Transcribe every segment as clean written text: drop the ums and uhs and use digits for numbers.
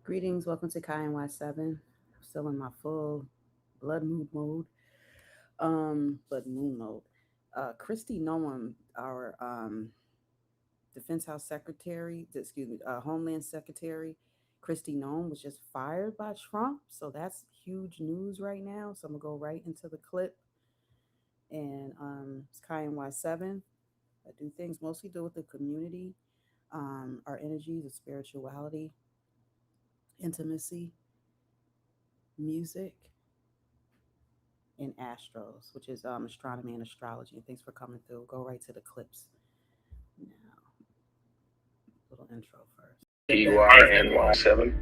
Greetings, welcome to Kai and Y7. Still in my full blood moon mode. Blood moon mode. Kristi Noem, our Defense House Secretary, Homeland Secretary, Kristi Noem was just fired by Trump. So that's huge news right now. So I'm gonna go right into the clip. And it's Kai and Y7. I do things mostly do with the community, our energies, the spirituality, intimacy, music, and astros, which is astronomy and astrology. And thanks for coming through. Go right to the clips now. Little intro first. EYNY7.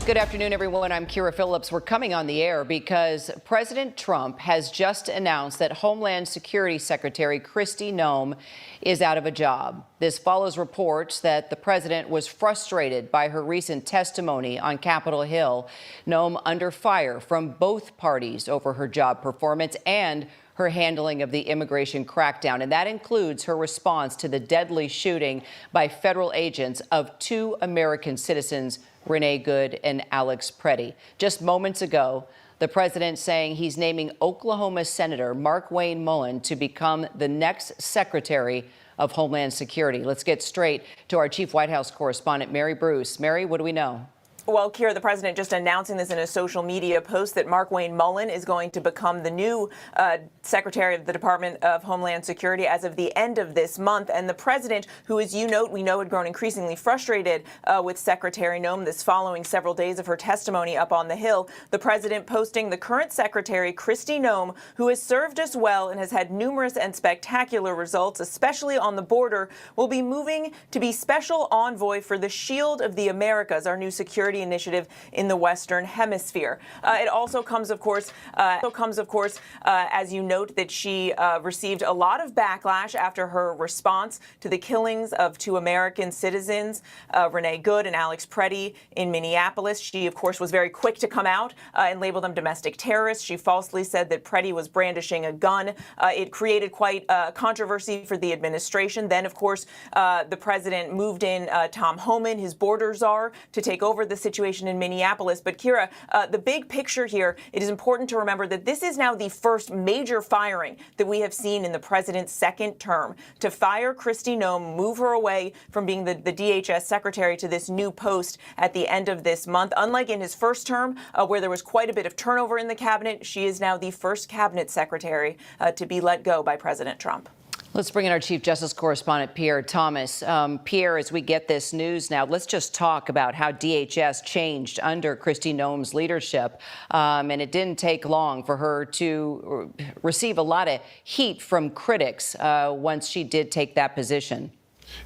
Good afternoon, everyone. I'm Kira Phillips. We're coming on the air because President Trump has just announced that Homeland Security Secretary Kristi Noem is out of a job. This follows reports that the president was frustrated by her recent testimony on Capitol Hill. Noem under fire from both parties over her job performance and her handling of the immigration crackdown, and that includes her response to the deadly shooting by federal agents of two American citizens, Renee Good and Alex Preddy. Just moments ago, the president saying he's naming Oklahoma Senator Markwayne Mullin to become the next Secretary of Homeland Security. Let's get straight to our chief White House correspondent, Mary Bruce. Mary, what do we know? Well, Kira, the president just announcing this in a social media post that Markwayne Mullin is going to become the new Secretary of the Department of Homeland Security as of the end of this month. And the president, who, as you note, we know had grown increasingly frustrated with Secretary Noem this following several days of her testimony up on the Hill, the president posting the current secretary, Kristi Noem, who has served us well and has had numerous and spectacular results, especially on the border, will be moving to be special envoy for the Shield of the Americas, our new security initiative in the Western Hemisphere. It also comes, of course, as you note, that she received a lot of backlash after her response to the killings of two American citizens, Renee Good and Alex Preddy, in Minneapolis. She, of course, was very quick to come out and label them domestic terrorists. She falsely said that Preddy was brandishing a gun. It created quite a controversy for the administration. Then, of course, the president moved in Tom Homan, his border czar, to take over the situation in Minneapolis. But Kira, the big picture here, it is important to remember that this is now the first major firing that we have seen in the president's second term. To fire Kristi Noem, move her away from being the DHS secretary to this new post at the end of this month. Unlike in his first term, where there was quite a bit of turnover in the cabinet, she is now the first cabinet secretary to be let go by President Trump. Let's bring in our Chief Justice correspondent, Pierre Thomas. Pierre, as we get this news now, let's just talk about how DHS changed under Kristi Noem's leadership. And it didn't take long for her to receive a lot of heat from critics once she did take that position.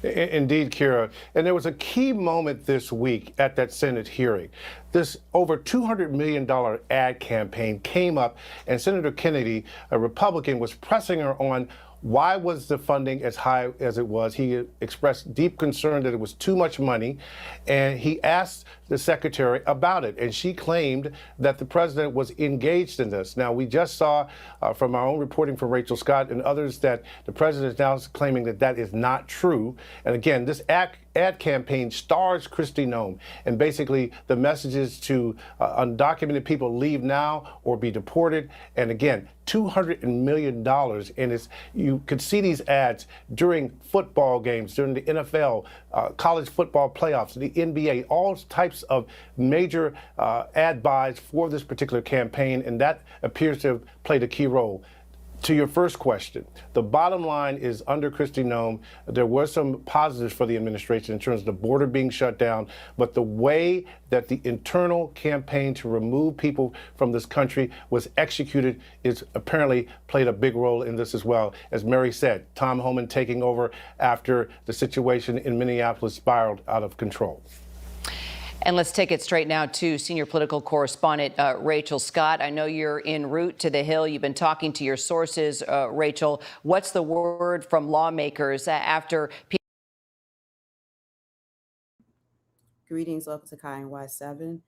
Indeed, Kira. And there was a key moment this week at that Senate hearing. This over $200 million ad campaign came up, and Senator Kennedy, a Republican, was pressing her on why was the funding as high as it was. He expressed deep concern that it was too much money, and he asked the secretary about it, and she claimed that the president was engaged in this. Now, we just saw from our own reporting from Rachel Scott and others that the president is now claiming that that is not true. And again, this ad campaign stars Kristi Noem, and basically the messages to undocumented people, leave now or be deported. And again, $200 million, and you could see these ads during football games, during the NFL, college football playoffs, the NBA, all types of major ad buys for this particular campaign, and that appears to have played a key role. To your first question, the bottom line is under Kristi Noem, there were some positives for the administration in terms of the border being shut down, but the way that the internal campaign to remove people from this country was executed is apparently played a big role in this as well. As Mary said, Tom Homan taking over after the situation in Minneapolis spiraled out of control. And let's take it straight now to senior political correspondent Rachel Scott. I know you're en route to the Hill. You've been talking to your sources, Rachel. What's the word from lawmakers after? Greetings, welcome to Kai and Y7.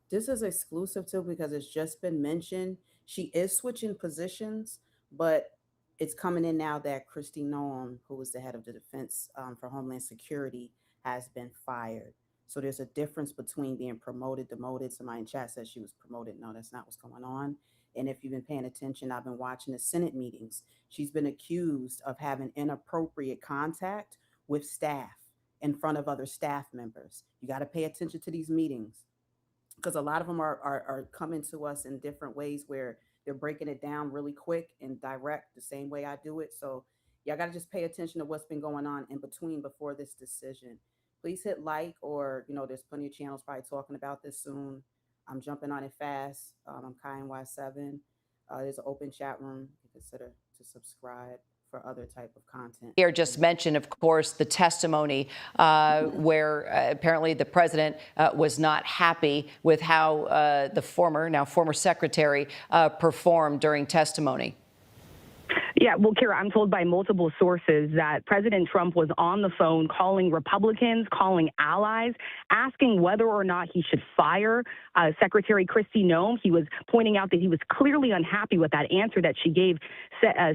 This is exclusive too because it's just been mentioned. She is switching positions, but it's coming in now that Kristi Noem, who was the head of the defense for Homeland Security, has been fired. So there's a difference between being promoted, demoted. Somebody in chat says she was promoted. No, that's not what's going on. And if you've been paying attention, I've been watching the Senate meetings. She's been accused of having inappropriate contact with staff in front of other staff members. You got to pay attention to these meetings because a lot of them are coming to us in different ways where they're breaking it down really quick and direct the same way I do it. So y'all got to just pay attention to what's been going on in between before this decision. Please hit like, or there's plenty of channels probably talking about this soon. I'm jumping on it fast. I'm Kai and Y7. There's an open chat room. You consider to subscribe for other type of content. Here just mentioned, of course, the testimony where apparently the president was not happy with how the former secretary performed during testimony. Yeah, well, Kira, I'm told by multiple sources that President Trump was on the phone calling Republicans, calling allies, asking whether or not he should fire Secretary Kristi Noem. He was pointing out that he was clearly unhappy with that answer that she gave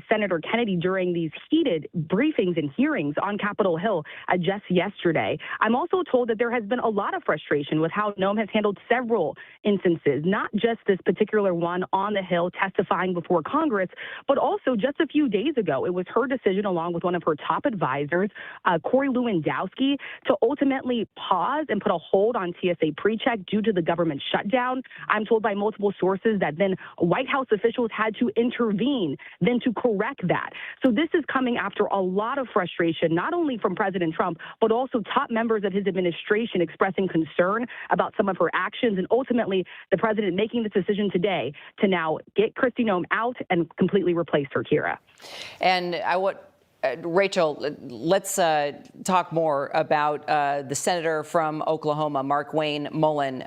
Senator Kennedy during these heated briefings and hearings on Capitol Hill just yesterday. I'm also told that there has been a lot of frustration with how Noem has handled several instances, not just this particular one on the Hill testifying before Congress, but also just a few days ago, it was her decision, along with one of her top advisors, Corey Lewandowski, to ultimately pause and put a hold on TSA PreCheck due to the government shutdown. I'm told by multiple sources that then White House officials had to intervene then to correct that. So this is coming after a lot of frustration, not only from President Trump, but also top members of his administration expressing concern about some of her actions, and ultimately the president making this decision today to now get Kristi Noem out and completely replace her, Kira. And Rachel, let's talk more about the senator from Oklahoma, Markwayne Mullin,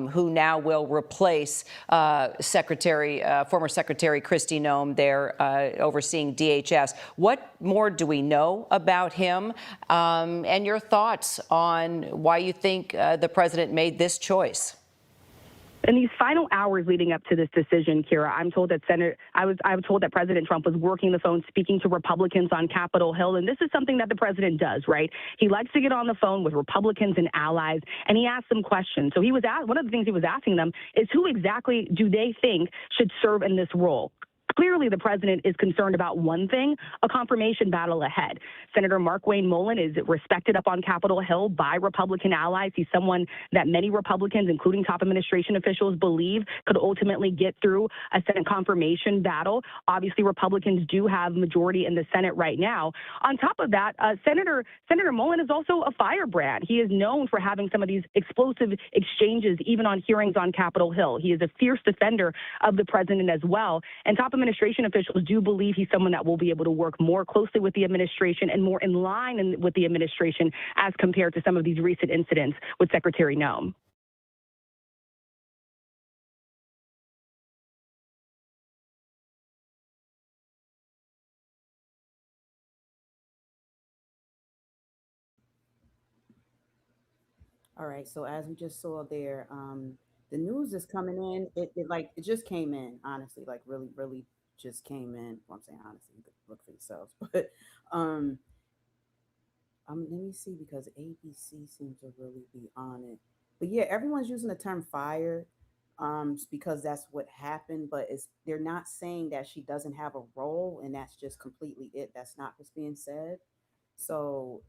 who now will replace former Secretary Kristi Noem there overseeing DHS. What more do we know about him, and your thoughts on why you think the president made this choice? In these final hours leading up to this decision, Kira, I'm told that I was told that President Trump was working the phone, speaking to Republicans on Capitol Hill, and this is something that the president does, right? He likes to get on the phone with Republicans and allies, and he asks them questions. So one of the things he was asking them is who exactly do they think should serve in this role? Clearly, the president is concerned about one thing, a confirmation battle ahead. Senator Markwayne Mullin is respected up on Capitol Hill by Republican allies. He's someone that many Republicans, including top administration officials, believe could ultimately get through a Senate confirmation battle. Obviously, Republicans do have majority in the Senate right now. On top of that, Senator Mullin is also a firebrand. He is known for having some of these explosive exchanges, even on hearings on Capitol Hill. He is a fierce defender of the president as well. And top administration officials do believe he's someone that will be able to work more closely with the administration and more in line with the administration as compared to some of these recent incidents with Secretary Noem. All right, so as we just saw there, the news is coming in. It just came in, honestly, like really just came in. Well, I'm saying honestly, you could look for yourselves, but um, let me see because ABC seems to really be on it. But yeah, everyone's using the term fired, because that's what happened. But they're not saying that she doesn't have a role, and that's just completely it. That's not what's being said. So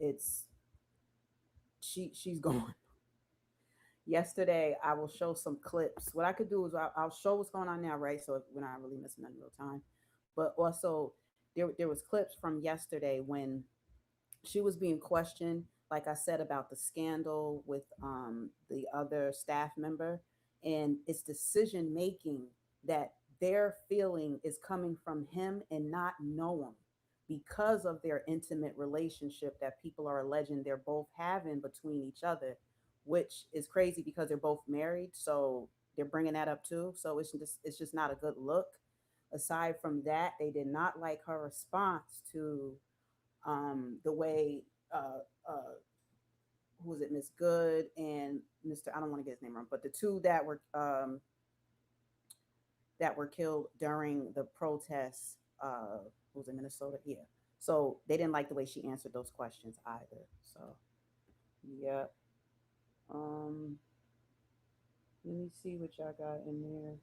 she's gone. Yesterday, I will show some clips. What I could do is I'll show what's going on now, right? So we're not really missing in real time. But also, there was clips from yesterday when she was being questioned, like I said, about the scandal with the other staff member, and it's decision making that they're feeling is coming from him and not Noam because of their intimate relationship that people are alleging they're both having between each other. which is crazy because they're both married. So they're bringing that up too. So it's just not a good look. Aside from that, they did not like her response to the way who was it, Miss Good and Mr. I don't want to get his name wrong, but the two that were killed during the protests. Who was in Minnesota? Yeah. So they didn't like the way she answered those questions either. So yeah. Um, Let me see what y'all got in there.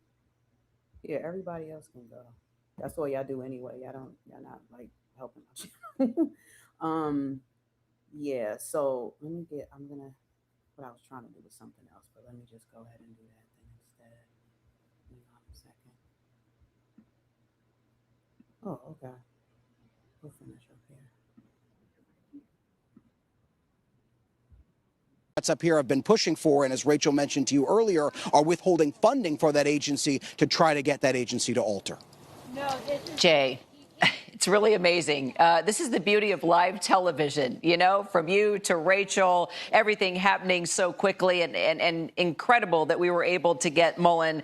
Yeah, everybody else can go. That's all y'all do anyway. Y'all not like helping out. um, yeah. So I'm gonna. What I was trying to do was something else, but let me just go ahead and do that then instead. Hang on a second. Oh, okay. We'll finish up here. Up here have been pushing for, and as Rachel mentioned to you earlier, are withholding funding for that agency to try to get that agency to alter. Jay, it's really amazing. This is the beauty of live television, you know, from you to Rachel, everything happening so quickly and incredible that we were able to get Mullen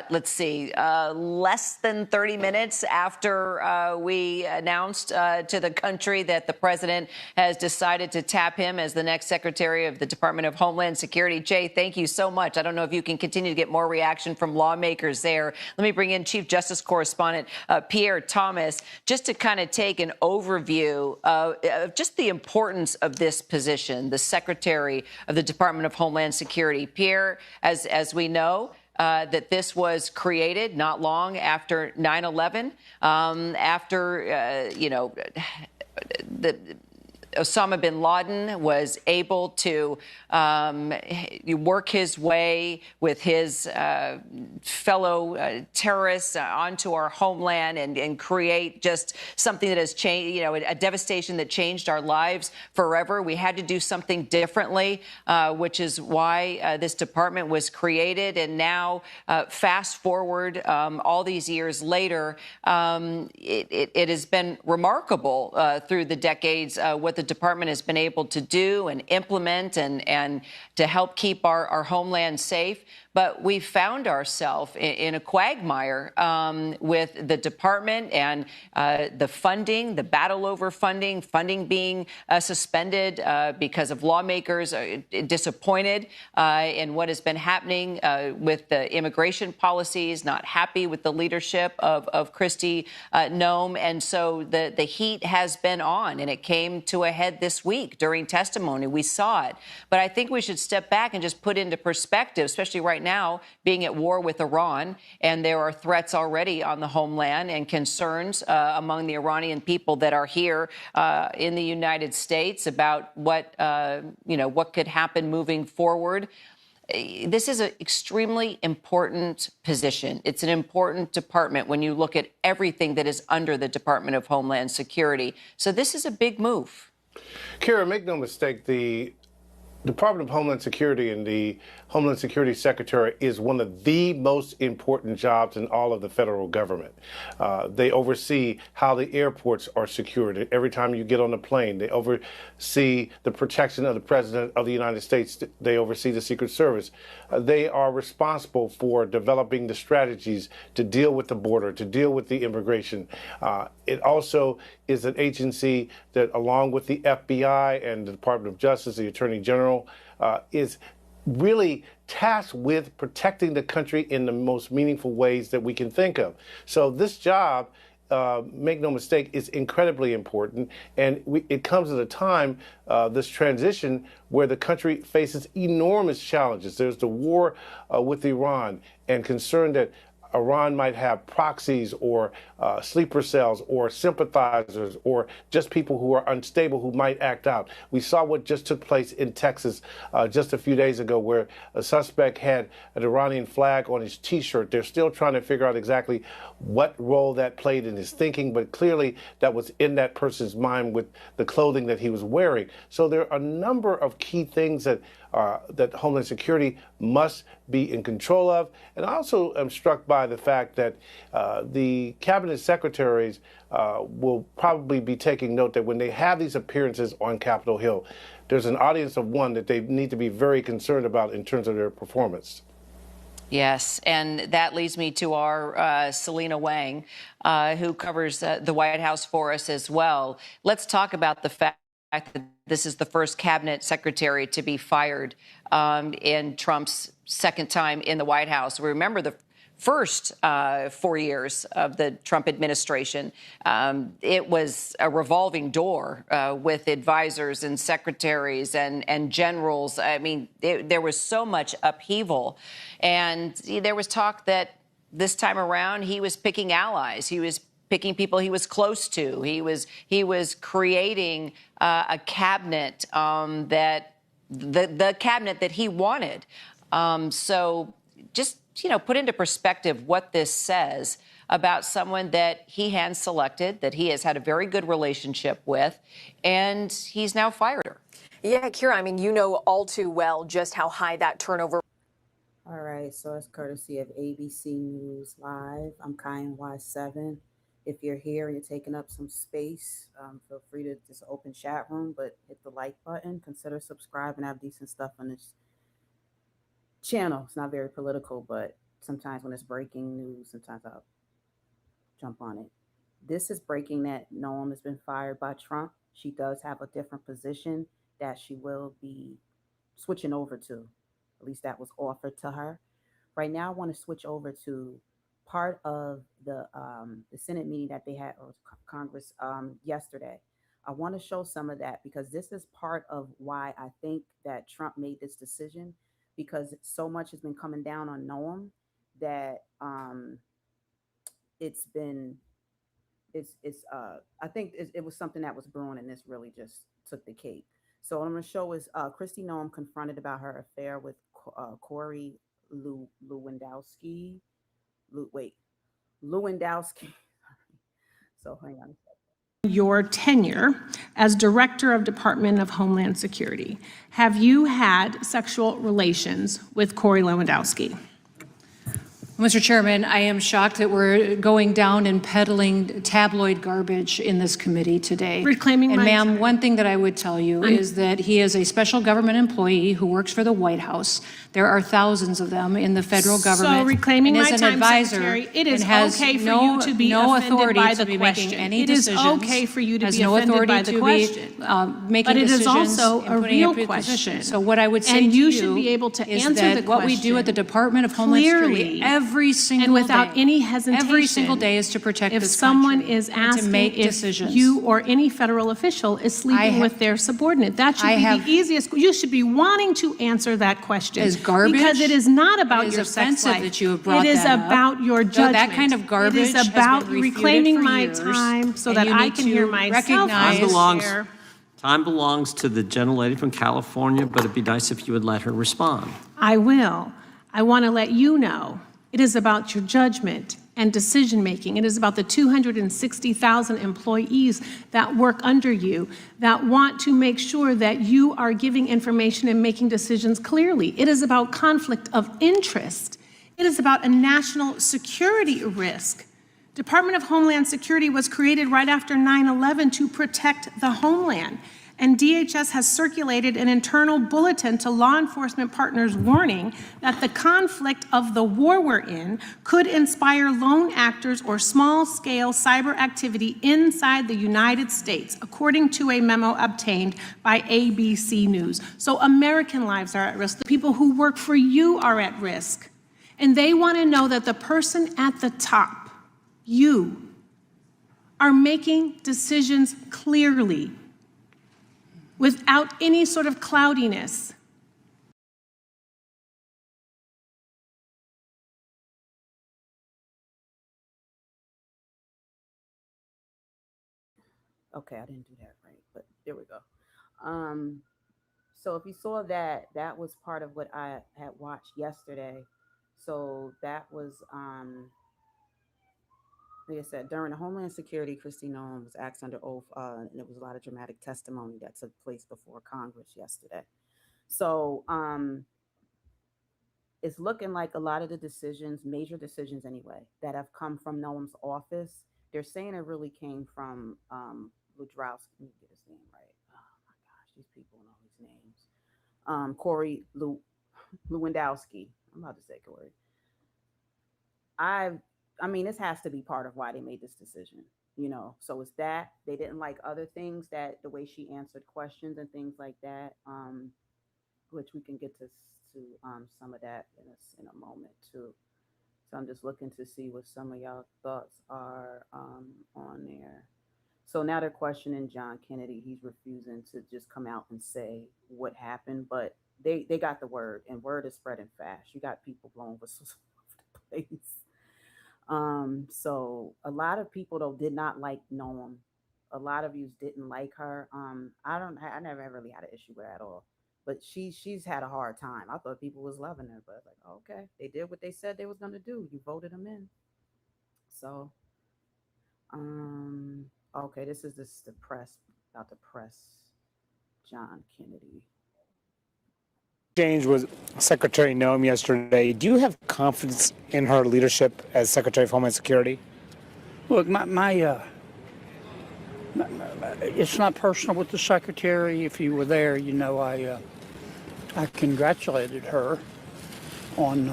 let's see, less than 30 minutes after we announced to the country that the president has decided to tap him as the next Secretary of the Department of Homeland Security. Jay, thank you so much. I don't know if you can continue to get more reaction from lawmakers there. Let me bring in Chief Justice Correspondent Pierre Thomas, just to kind of take an overview of just the importance of this position, the Secretary of the Department of Homeland Security. Pierre, as we know, that this was created not long after 9/11, after, Osama bin Laden was able to work his way with his fellow terrorists onto our homeland and create just something that has changed, a devastation that changed our lives forever. We had to do something differently, which is why this department was created. And now, fast forward all these years later, it has been remarkable through the decades what the department has been able to do and implement and to help keep our homeland safe. But we found ourselves in a quagmire with the department and the funding, the battle over funding being suspended because of lawmakers disappointed in what has been happening with the immigration policies, not happy with the leadership of Kristi Noem. And so the heat has been on, and it came to a head this week during testimony. We saw it. But I think we should step back and just put into perspective, especially right now, being at war with Iran, and there are threats already on the homeland and concerns among the Iranian people that are here in the United States about what could happen moving forward. This is an extremely important position. It's an important department when you look at everything that is under the Department of Homeland Security. So this is a big move. Kira, make no mistake, the Department of Homeland Security and the Homeland Security Secretary is one of the most important jobs in all of the federal government. They oversee how the airports are secured. Every time you get on a plane, they oversee the protection of the President of the United States. They oversee the Secret Service. They are responsible for developing the strategies to deal with the border, to deal with the immigration. It also is an agency that, along with the FBI and the Department of Justice, the Attorney General, is really tasked with protecting the country in the most meaningful ways that we can think of. So this job, make no mistake, is incredibly important. And it comes at a time, this transition, where the country faces enormous challenges. There's the war with Iran and concern that Iran might have proxies or sleeper cells or sympathizers or just people who are unstable who might act out. We saw what just took place in Texas just a few days ago, where a suspect had an Iranian flag on his T-shirt. They're still trying to figure out exactly what role that played in his thinking, but clearly that was in that person's mind with the clothing that he was wearing. So there are a number of key things that Homeland Security must be in control of. And I also am struck by the fact that the cabinet secretaries will probably be taking note that when they have these appearances on Capitol Hill, there's an audience of one that they need to be very concerned about in terms of their performance. Yes, and that leads me to our Selena Wang, who covers the White House for us as well. Let's talk about the fact that this is the first cabinet secretary to be fired in Trump's second time in the White House. We remember the first 4 years of the Trump administration. It was a revolving door with advisors and secretaries and generals. I mean, there was so much upheaval. And there was talk that this time around he was picking allies. He was picking people he was close to. He was creating a cabinet that the cabinet that he wanted. So just put into perspective what this says about someone that he hand selected, that he has had a very good relationship with, and he's now fired her. Yeah, Kira, I mean, you know all too well just how high that turnover. All right, so it's courtesy of ABC News Live. I'm Kyan Y7. If you're here and you're taking up some space, feel free to just open chat room, but hit the like button. Consider subscribing. I have decent stuff on this channel. It's not very political, but sometimes when it's breaking news, sometimes I'll jump on it. This is breaking that Noem has been fired by Trump. She does have a different position that she will be switching over to. At least that was offered to her. Right now, I want to switch over to part of the Senate meeting that they had, or Congress, yesterday. I want to show some of that because this is part of why I think that Trump made this decision, because so much has been coming down on Noem that I think it was something that was brewing, and this really just took the cake. So what I'm going to show is Kristi Noem confronted about her affair with Corey Lewandowski. Lewandowski. So hang on a second. Your tenure as Director of Department of Homeland Security, have you had sexual relations with Corey Lewandowski? Mr. Chairman, I am shocked that we're going down and peddling tabloid garbage in this committee today. Reclaiming and my ma'am, time. one thing that I would tell you is that he is a special government employee who works for the White House. There are thousands of them in the federal government. So reclaiming and my is an time, advisor Secretary, it is and has okay for no, you to be no offended authority by to the be question. making any It is decisions. okay for you to has be no offended authority by the to question. Be making But it is decisions also and a putting up real a position. question. So what I would say And to you should be able to is answer that the what we do at the question Department of Homeland Security clearly every single and without day, any hesitation. every single day is to protect If this someone country is and asking to make if decisions. you or any federal official is sleeping with their subordinate, that should be the easiest. You should be wanting to answer that question. Is garbage? Because it is not about It is your sex offensive life. that you have brought It is that up. about your So judgment. that kind of garbage It is has about been refuted reclaiming for my years, time so and that you I need can to hear myself. recognize- Time belongs to the gentlelady from California, but it'd be nice if you would let her respond. I will. I want to let you know it is about your judgment and decision-making. It is about the 260,000 employees that work under you that want to make sure that you are giving information and making decisions clearly. It is about conflict of interest. It is about a national security risk. Department of Homeland Security was created right after 9/11 to protect the homeland. And DHS has circulated an internal bulletin to law enforcement partners warning that the conflict of the war we're in could inspire lone actors or small-scale cyber activity inside the United States, according to a memo obtained by ABC News. So American lives are at risk. The people who work for you are at risk. And they want to know that the person at the top, you, are making decisions clearly, without any sort of cloudiness. Okay, I didn't do that right, but there we go. So if you saw that, that was part of what I had watched yesterday. So that was, like I said, during the Homeland Security, Kristi Noem was asked under oath, and it was a lot of dramatic testimony that took place before Congress yesterday. So it's looking like a lot of the decisions, major decisions anyway, that have come from Noem's office, they're saying it really came from Ludrowski. Let me get his name right. Oh my gosh, these people know his Corey Lewandowski. I'm about to say Corey. I mean, this has to be part of why they made this decision. So it's that they didn't like other things, that the way she answered questions and things like that, which we can get to some of that in a moment too. So I'm just looking to see what some of y'all thoughts are on there. So now they're questioning John Kennedy. He's refusing to just come out and say what happened, but they got the word, and word is spreading fast. You got people blowing whistles all over the place. So a lot of people though did not like Noem. A lot of you didn't like her. I never really had an issue with her at all. But she's had a hard time. I thought people was loving her, but like, okay, they did what they said they was gonna do. You voted them in. So okay, this is the press about to press John Kennedy. Exchange with Secretary Noem yesterday. Do you have confidence in her leadership as Secretary of Homeland Security? Look, it's not personal with the secretary. If you were there, I congratulated her on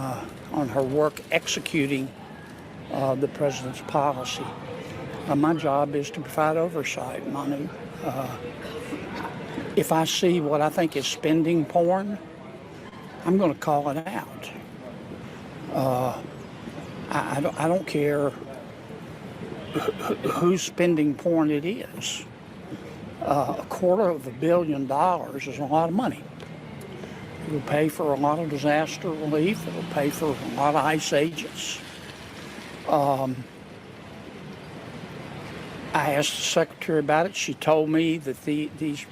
her work executing the president's policy. My job is to provide oversight, Manu. If I see what I think is spending porn, I'm going to call it out. I don't care whose spending porn it is. $250 million is a lot of money. It will pay for a lot of disaster relief. It will pay for a lot of ICE agents. I asked the secretary about it. She told me that these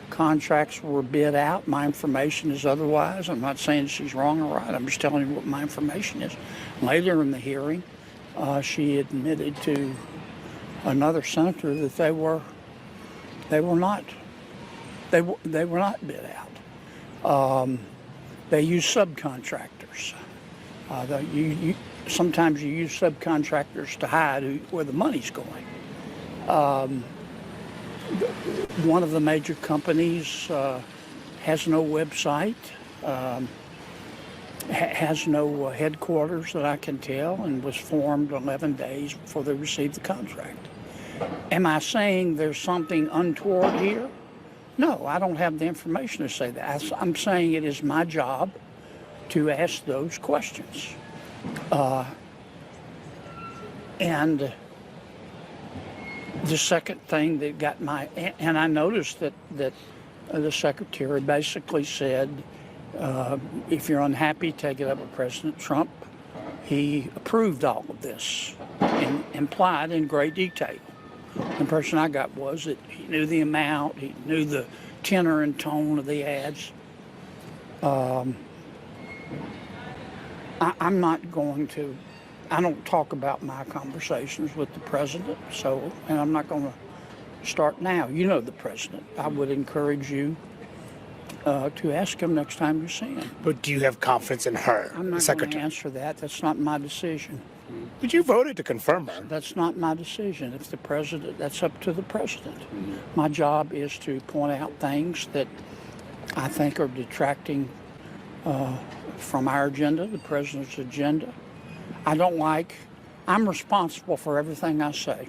contracts were bid out. My information is otherwise. I'm not saying she's wrong or right. I'm just telling you what my information is. Later in the hearing, she admitted to another senator that they were not bid out. They use subcontractors. Sometimes you use subcontractors to hide where the money's going. One of the major companies has no website, has no headquarters that I can tell, and was formed 11 days before they received the contract. Am I saying there's something untoward here? No, I don't have the information to say that. I'm saying it is my job to ask those questions. And the second thing that got and I noticed that the secretary basically said, if you're unhappy, take it up with President Trump. He approved all of this and implied in great detail. The impression I got was that he knew the amount, he knew the tenor and tone of the ads. I'm not going to, I don't talk about my conversations with the president, and I'm not going to start now. You know the president. I would encourage you to ask him next time you see him. But do you have confidence in her, I'm not Secretary? going to answer that. That's not my decision. But you voted to confirm her. That's not my decision. If the president, that's up to the president. My job is to point out things that I think are detracting from our agenda, the president's agenda. I'm responsible for everything I say.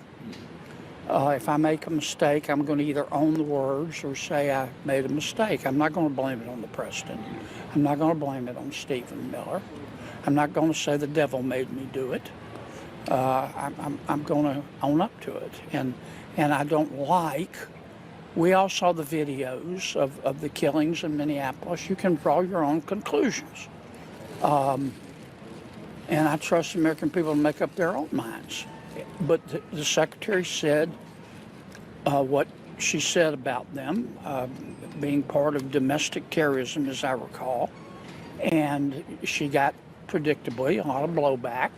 If I make a mistake, I'm going to either own the words or say I made a mistake. I'm not going to blame it on the president. I'm not going to blame it on Stephen Miller. I'm not going to say the devil made me do it. I'm going to own up to it. And I don't we all saw the videos of the killings in Minneapolis. You can draw your own conclusions. And I trust the American people to make up their own minds. But the secretary said what she said about them being part of domestic terrorism, as I recall. And she got, predictably, a lot of blowback.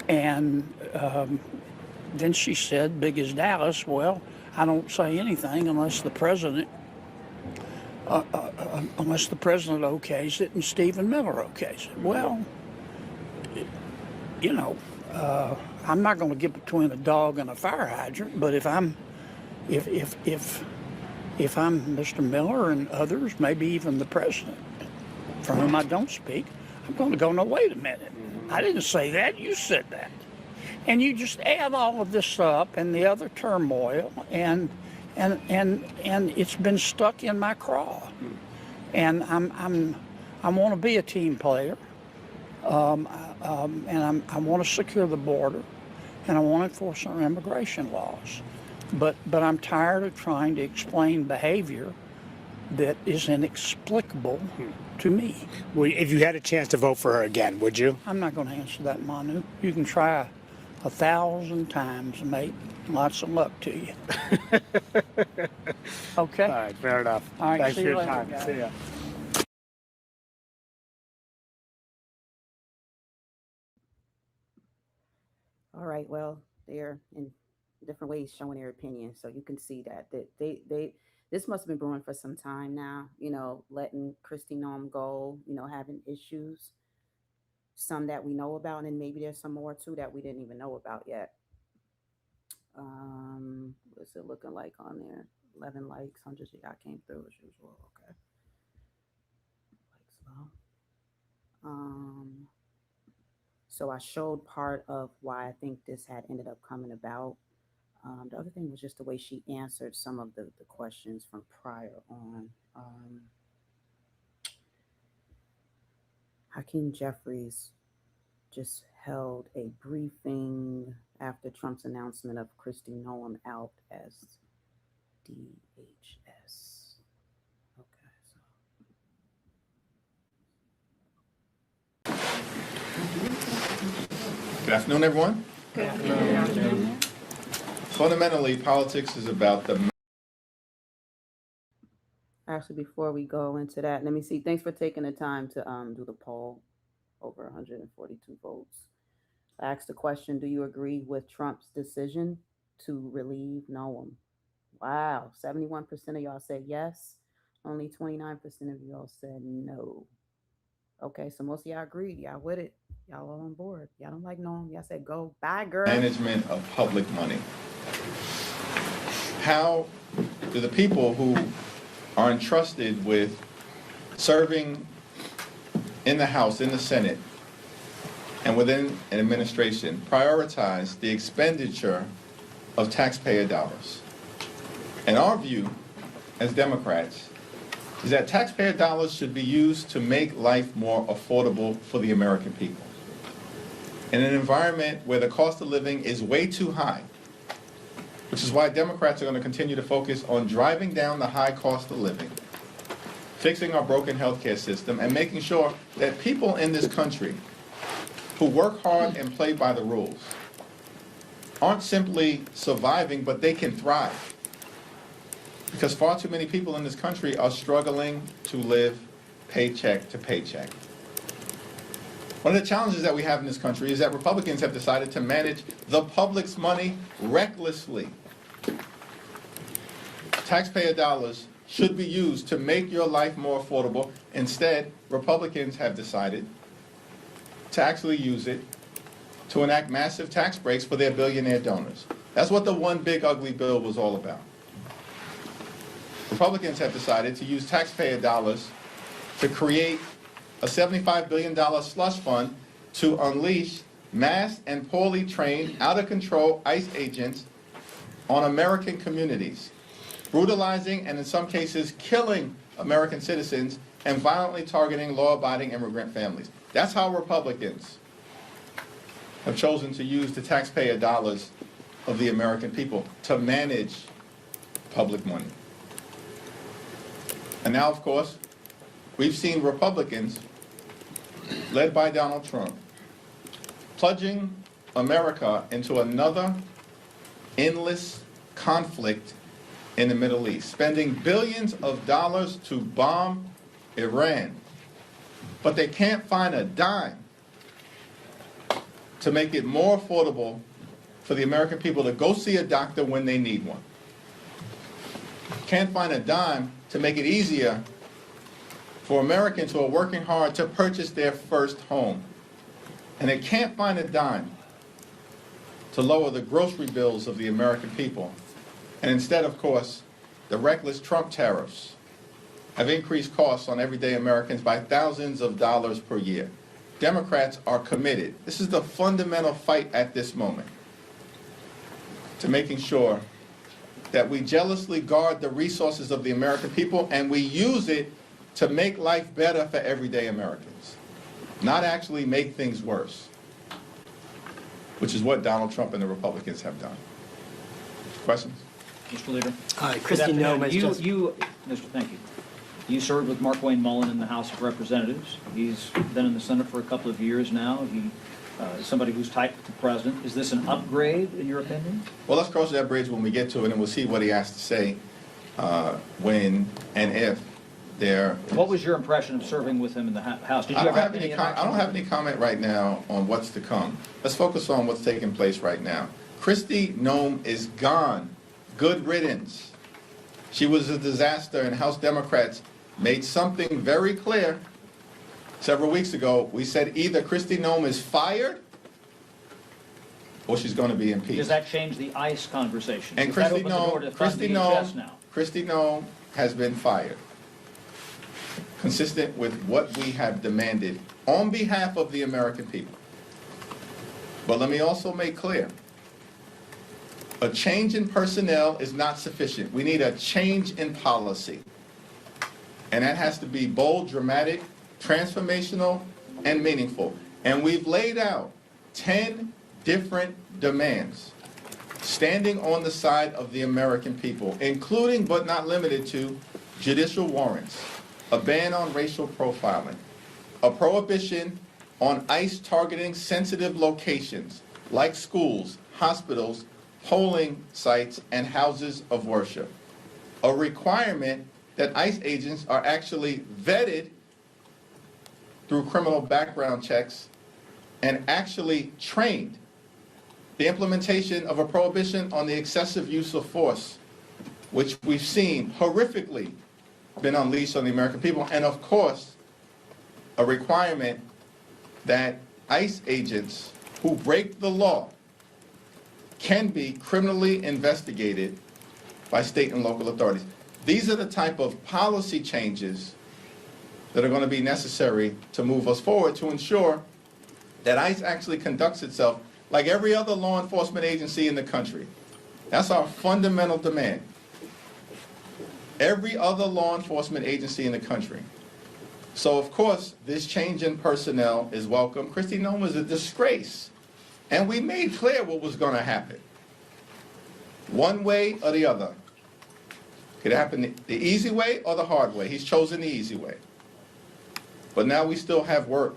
And then she said, big as Dallas, well, I don't say anything unless the president okays it and Stephen Miller okays it. Well, I'm not going to get between a dog and a fire hydrant, but if if I'm Mr. Miller and others, maybe even the president, for whom I don't speak, I'm going to go, no, wait a minute. I didn't say that. You said that. And you just add all of this up and the other turmoil, and it's been stuck in my craw. And I want to be a team player, and I want to secure the border, and I want to enforce our immigration laws. But I'm tired of trying to explain behavior that is inexplicable to me. Well, if you had a chance to vote for her again, would you? I'm not going to answer that, Manu. You can try 1,000 times, mate. Lots of luck to you. Okay? All right, fair enough. All right, Thanks see for you your later, time. guys. See ya. All right, well, they're in different ways showing their opinion, so you can see that they this must have been brewing for some time now. Letting Kristi Noem go, having issues, some that we know about, and maybe there's some more too that we didn't even know about yet. What's it looking like on there? 11 likes, 100 I came through as usual. Okay, like slow. So I showed part of why I think this had ended up coming about. The other thing was just the way she answered some of the questions from prior on. Hakeem Jeffries just held a briefing after Trump's announcement of Kristi Noem out as DHS. Okay, Good afternoon, everyone. Good afternoon. Fundamentally, politics is about the... Actually, before we go into that, let me see. Thanks for taking the time to do the poll. Over 142 votes. I asked the question, do you agree with Trump's decision to relieve Noem? Wow, 71% of y'all said yes. Only 29% of y'all said no. Okay, so most of y'all agreed. Y'all with it. Y'all all on board. Y'all don't like Noem. Y'all said go. Bye, girl. management of public money. How do the people who are entrusted with serving in the House, in the Senate, and within an administration prioritize the expenditure of taxpayer dollars? And our view as Democrats is that taxpayer dollars should be used to make life more affordable for the American people. In an environment where the cost of living is way too high, which is why Democrats are going to continue to focus on driving down the high cost of living, fixing our broken healthcare system, and making sure that people in this country who work hard and play by the rules aren't simply surviving, but they can thrive. Because far too many people in this country are struggling to live paycheck to paycheck. One of the challenges that we have in this country is that Republicans have decided to manage the public's money recklessly. Taxpayer dollars should be used to make your life more affordable. Instead, Republicans have decided to actually use it to enact massive tax breaks for their billionaire donors. That's what the one big ugly bill was all about. Republicans have decided to use taxpayer dollars to create a $75 billion slush fund to unleash mass and poorly trained, out-of-control ICE agents on American communities, brutalizing and in some cases killing American citizens and violently targeting law-abiding immigrant families. That's how Republicans have chosen to use the taxpayer dollars of the American people to manage public money. And now, of course, we've seen Republicans, led by Donald Trump, plunging America into another endless conflict in the Middle East, spending billions of dollars to bomb Iran. But they can't find a dime to make it more affordable for the American people to go see a doctor when they need one. Can't find a dime to make it easier for Americans who are working hard to purchase their first home. And they can't find a dime to lower the grocery bills of the American people. And instead, of course, the reckless Trump tariffs have increased costs on everyday Americans by thousands of dollars per year. Democrats are committed. This is the fundamental fight at this moment to making sure that we jealously guard the resources of the American people and we use it to make life better for everyday Americans, not actually make things worse, which is what Donald Trump and the Republicans have done. Questions? Mr. Leader. Hi, Kristi Noem has just... Thank you. You served with Markwayne Mullin in the House of Representatives. He's been in the Senate for a couple of years now. He is somebody who's tight with the president. Is this an upgrade, in your opinion? Well, let's cross that bridge when we get to it, and we'll see what he has to say when and if there. What was your impression of serving with him in the House? Did you ever have any? I don't have any comment right now on what's to come. Let's focus on what's taking place right now. Kristi Noem is gone. Good riddance. She was a disaster, and House Democrats made something very clear several weeks ago. We said either Kristi Noem is fired or she's going to be impeached. Does that change the ICE conversation? And Kristi Noem has been fired, consistent with what we have demanded on behalf of the American people. But let me also make clear, a change in personnel is not sufficient. We need a change in policy. And that has to be bold, dramatic, transformational, and meaningful. And we've laid out 10 different demands standing on the side of the American people, including but not limited to judicial warrants, a ban on racial profiling, a prohibition on ICE targeting sensitive locations like schools, hospitals, polling sites, and houses of worship, a requirement that ICE agents are actually vetted through criminal background checks and actually trained, the implementation of a prohibition on the excessive use of force, which we've seen horrifically been unleashed on the American people, and of course, a requirement that ICE agents who break the law can be criminally investigated by state and local authorities. These are the type of policy changes that are going to be necessary to move us forward to ensure that ICE actually conducts itself like every other law enforcement agency in the country. That's our fundamental demand. Every other law enforcement agency in the country. So, of course, this change in personnel is welcome. Kristi Noem is a disgrace. And we made clear what was going to happen. One way or the other. Could happen the easy way or the hard way. He's chosen the easy way. But now we still have work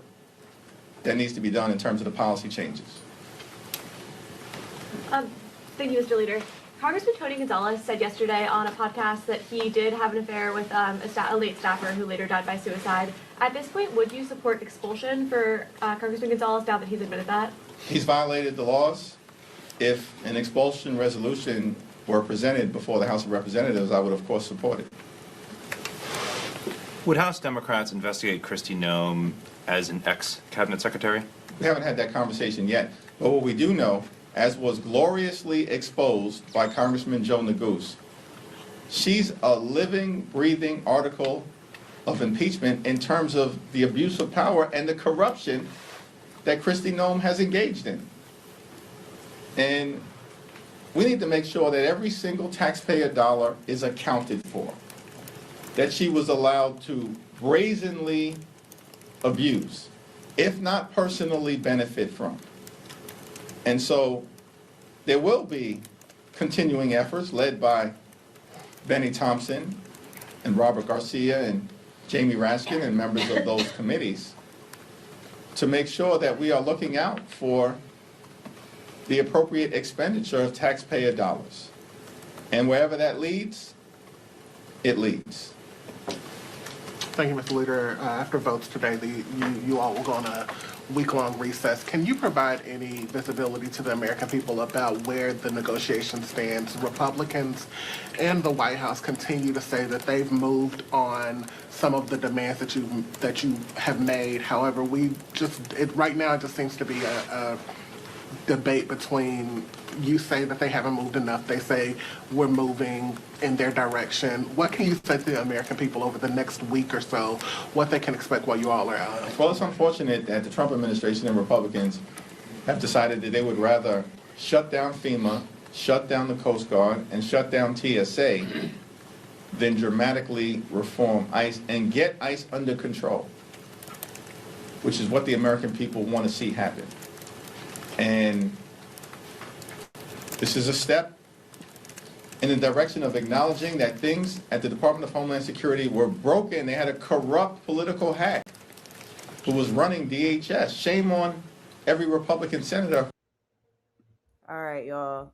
that needs to be done in terms of the policy changes. Thank you, Mr. Leader. Congressman Tony Gonzalez said yesterday on a podcast that he did have an affair with a late staffer who later died by suicide. At this point, would you support expulsion for Congressman Gonzalez now that he's admitted that? He's violated the laws. If an expulsion resolution were presented before the House of Representatives, I would, of course, support it. Would House Democrats investigate Kristi Noem as an ex-cabinet secretary? We haven't had that conversation yet. But what we do know, as was gloriously exposed by Congressman Joe Neguse, she's a living, breathing article of impeachment in terms of the abuse of power and the corruption that Kristi Noem has engaged in. And we need to make sure that every single taxpayer dollar is accounted for, that she was allowed to brazenly abuse, if not personally benefit from. And so there will be continuing efforts led by Benny Thompson and Robert Garcia and Jamie Raskin and members of those committees to make sure that we are looking out for the appropriate expenditure of taxpayer dollars. And wherever that leads, it leads. Thank you, Mr. Leader. After votes today, you all will go on a week-long recess. Can you provide any visibility to the American people about where the negotiation stands? Republicans and the White House continue to say that they've moved on some of the demands that you have made. However, right now it just seems to be debate between you say that they haven't moved enough, they say we're moving in their direction. What can you say to the American people over the next week or so, what they can expect while you all are out? Well, it's unfortunate that the Trump administration and Republicans have decided that they would rather shut down FEMA, shut down the Coast Guard, and shut down TSA than dramatically reform ICE and get ICE under control, which is what the American people want to see happen. And this is a step in the direction of acknowledging that things at the Department of Homeland Security were broken. They had a corrupt political hack who was running DHS. Shame on every Republican senator. All right, y'all.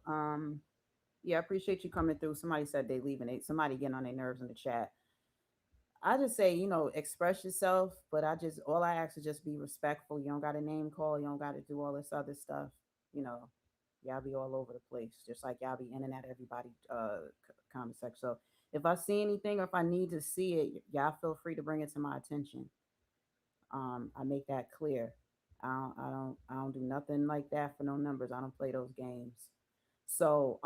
Yeah, I appreciate you coming through. Somebody said they leaving. Somebody getting on their nerves in the chat. I just say, express yourself, but all I ask is just be respectful. You don't got to name call. You don't got to do all this other stuff. Y'all be all over the place, just like y'all be in and out of everybody comment section. So if I see anything or if I need to see it, y'all feel free to bring it to my attention. I make that clear. I don't do nothing like that for no numbers. I don't play those games. So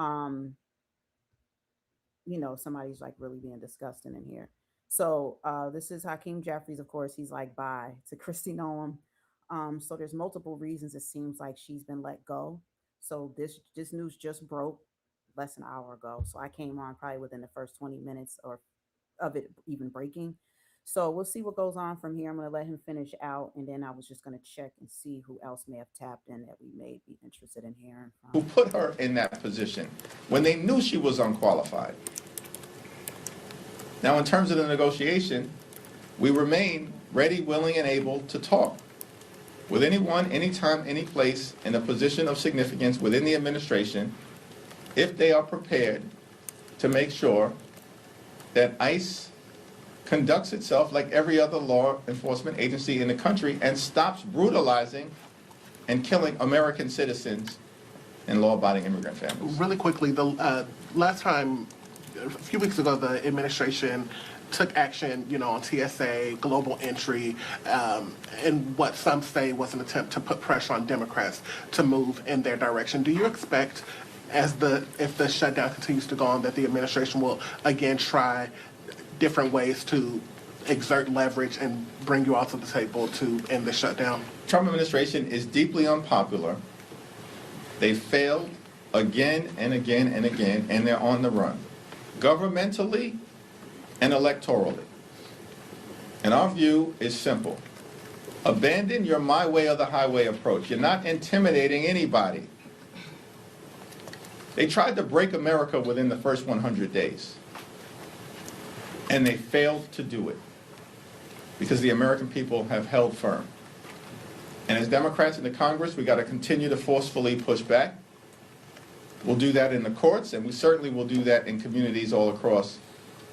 somebody's like really being disgusting in here. So this is Hakeem Jeffries, of course. He's like, bye to Kristi Noem. So there's multiple reasons it seems like she's been let go. So this news just broke less than an hour ago. So I came on probably within the first 20 minutes or of it even breaking. So we'll see what goes on from here. I'm going to let him finish out, and then I was just going to check and see who else may have tapped in that we may be interested in hearing from. Who put her in that position when they knew she was unqualified. Now, in terms of the negotiation, we remain ready, willing, and able to talk with anyone, anytime, any place in a position of significance within the administration if they are prepared to make sure that ICE conducts itself like every other law enforcement agency in the country and stops brutalizing and killing American citizens and law-abiding immigrant families. Really quickly, the last time, a few weeks ago, the administration took action, on TSA, global entry, and what some say was an attempt to put pressure on Democrats to move in their direction. Do you expect, if the shutdown continues to go on, that the administration will again try different ways to exert leverage and bring you all to the table to end the shutdown? Trump administration is deeply unpopular. They failed again and again and again, and they're on the run, governmentally and electorally. And our view is simple. Abandon your my way or the highway approach. You're not intimidating anybody. They tried to break America within the first 100 days. And they failed to do it because the American people have held firm. And as Democrats in the Congress, we got to continue to forcefully push back. We'll do that in the courts, and we certainly will do that in communities all across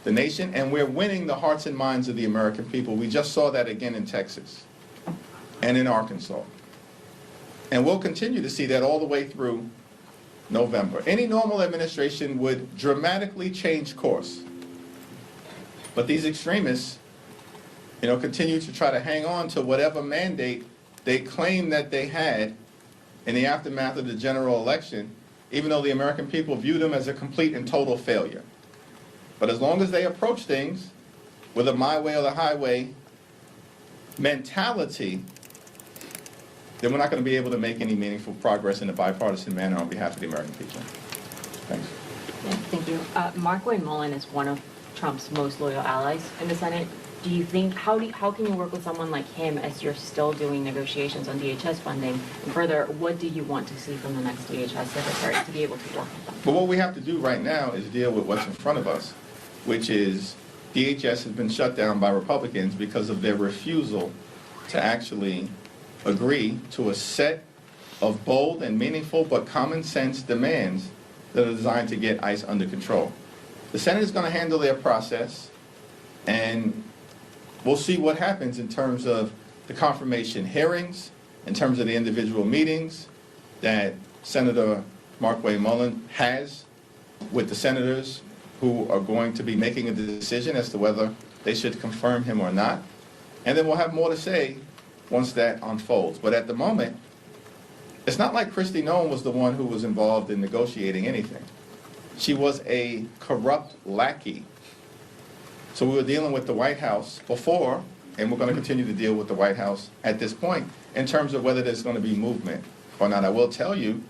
the nation. And we're winning the hearts and minds of the American people. We just saw that again in Texas and in Arkansas. And we'll continue to see that all the way through November. Any normal administration would dramatically change course. But these extremists, continue to try to hang on to whatever mandate they claim that they had in the aftermath of the general election, even though the American people view them as a complete and total failure. But as long as they approach things with a my way or the highway mentality, then we're not going to be able to make any meaningful progress in a bipartisan manner on behalf of the American people. Thanks. Yeah, thank you. Mark Mullen is one of Trump's most loyal allies in the Senate. Do you think, how can you work with someone like him as you're still doing negotiations on DHS funding? And further, what do you want to see from the next DHS secretary to be able to work with them? But what we have to do right now is deal with what's in front of us, which is DHS has been shut down by Republicans because of their refusal to actually agree to a set of bold and meaningful but common sense demands that are designed to get ICE under control. The Senate is going to handle their process, and we'll see what happens in terms of the confirmation hearings, in terms of the individual meetings that Senator Markwayne Mullin has with the senators who are going to be making a decision as to whether they should confirm him or not. And then we'll have more to say once that unfolds. But at the moment, It's not like Kristi Noem was the one who was involved in negotiating anything. She was a corrupt lackey. So we were dealing with the White House before, and we're going to continue to deal with the White House at this point in terms of whether there's going to be movement or not. I will tell you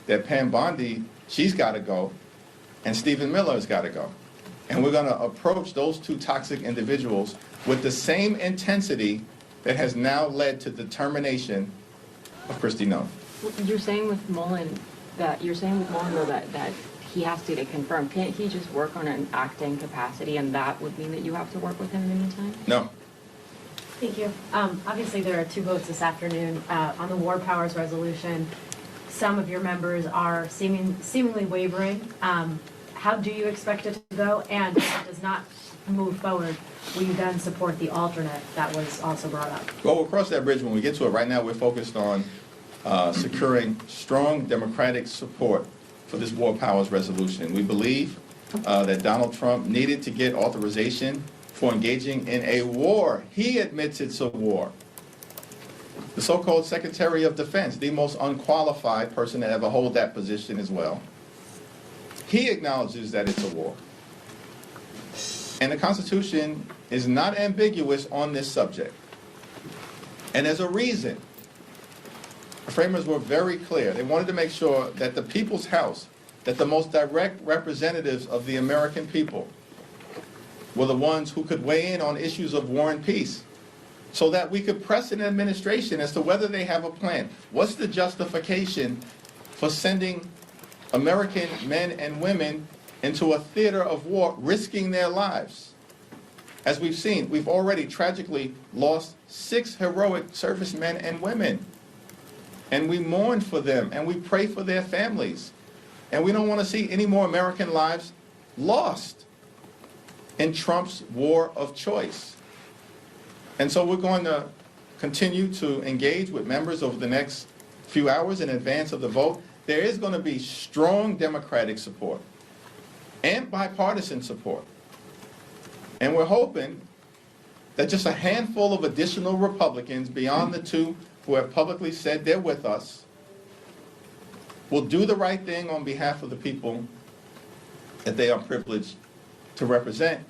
that Pam Bondi, she's got to go, and Stephen Miller has got to go. And we're going to approach those two toxic individuals with the same intensity that has now led to the termination of Kristi Noem. You're saying with Mullen that he has to get confirmed. Can't he just work on an acting capacity, and that would mean that you have to work with him in the meantime? No. Thank you. Obviously, there are 2 votes this afternoon on the War Powers resolution. Some of your members are seemingly wavering. How do you expect it to go? And if it does not move forward, will you then support the alternate that was also brought up? Well, we'll cross that bridge when we get to it. Right now, we're focused on securing strong Democratic support for this War Powers resolution. We believe that Donald Trump needed to get authorization for engaging in a war. He admits it's a war. The so-called Secretary of Defense, the most unqualified person to ever hold that position as well, he acknowledges that it's a war. And the Constitution is not ambiguous on this subject. And there's a reason. The framers were very clear. They wanted to make sure that the people's house, that the most direct representatives of the American people were the ones who could weigh in on issues of war and peace, so that we could press an administration as to whether they have a plan. What's the justification for sending American men and women into a theater of war, risking their lives? As we've seen, we've already tragically lost 6 heroic servicemen and women. And we mourn for them, and we pray for their families. And we don't want to see any more American lives lost in Trump's war of choice. And so we're going to continue to engage with members over the next few hours in advance of the vote. There is going to be strong Democratic support and bipartisan support. And we're hoping that just a handful of additional Republicans beyond the 2 who have publicly said they're with us will do the right thing on behalf of the people that they are privileged to represent,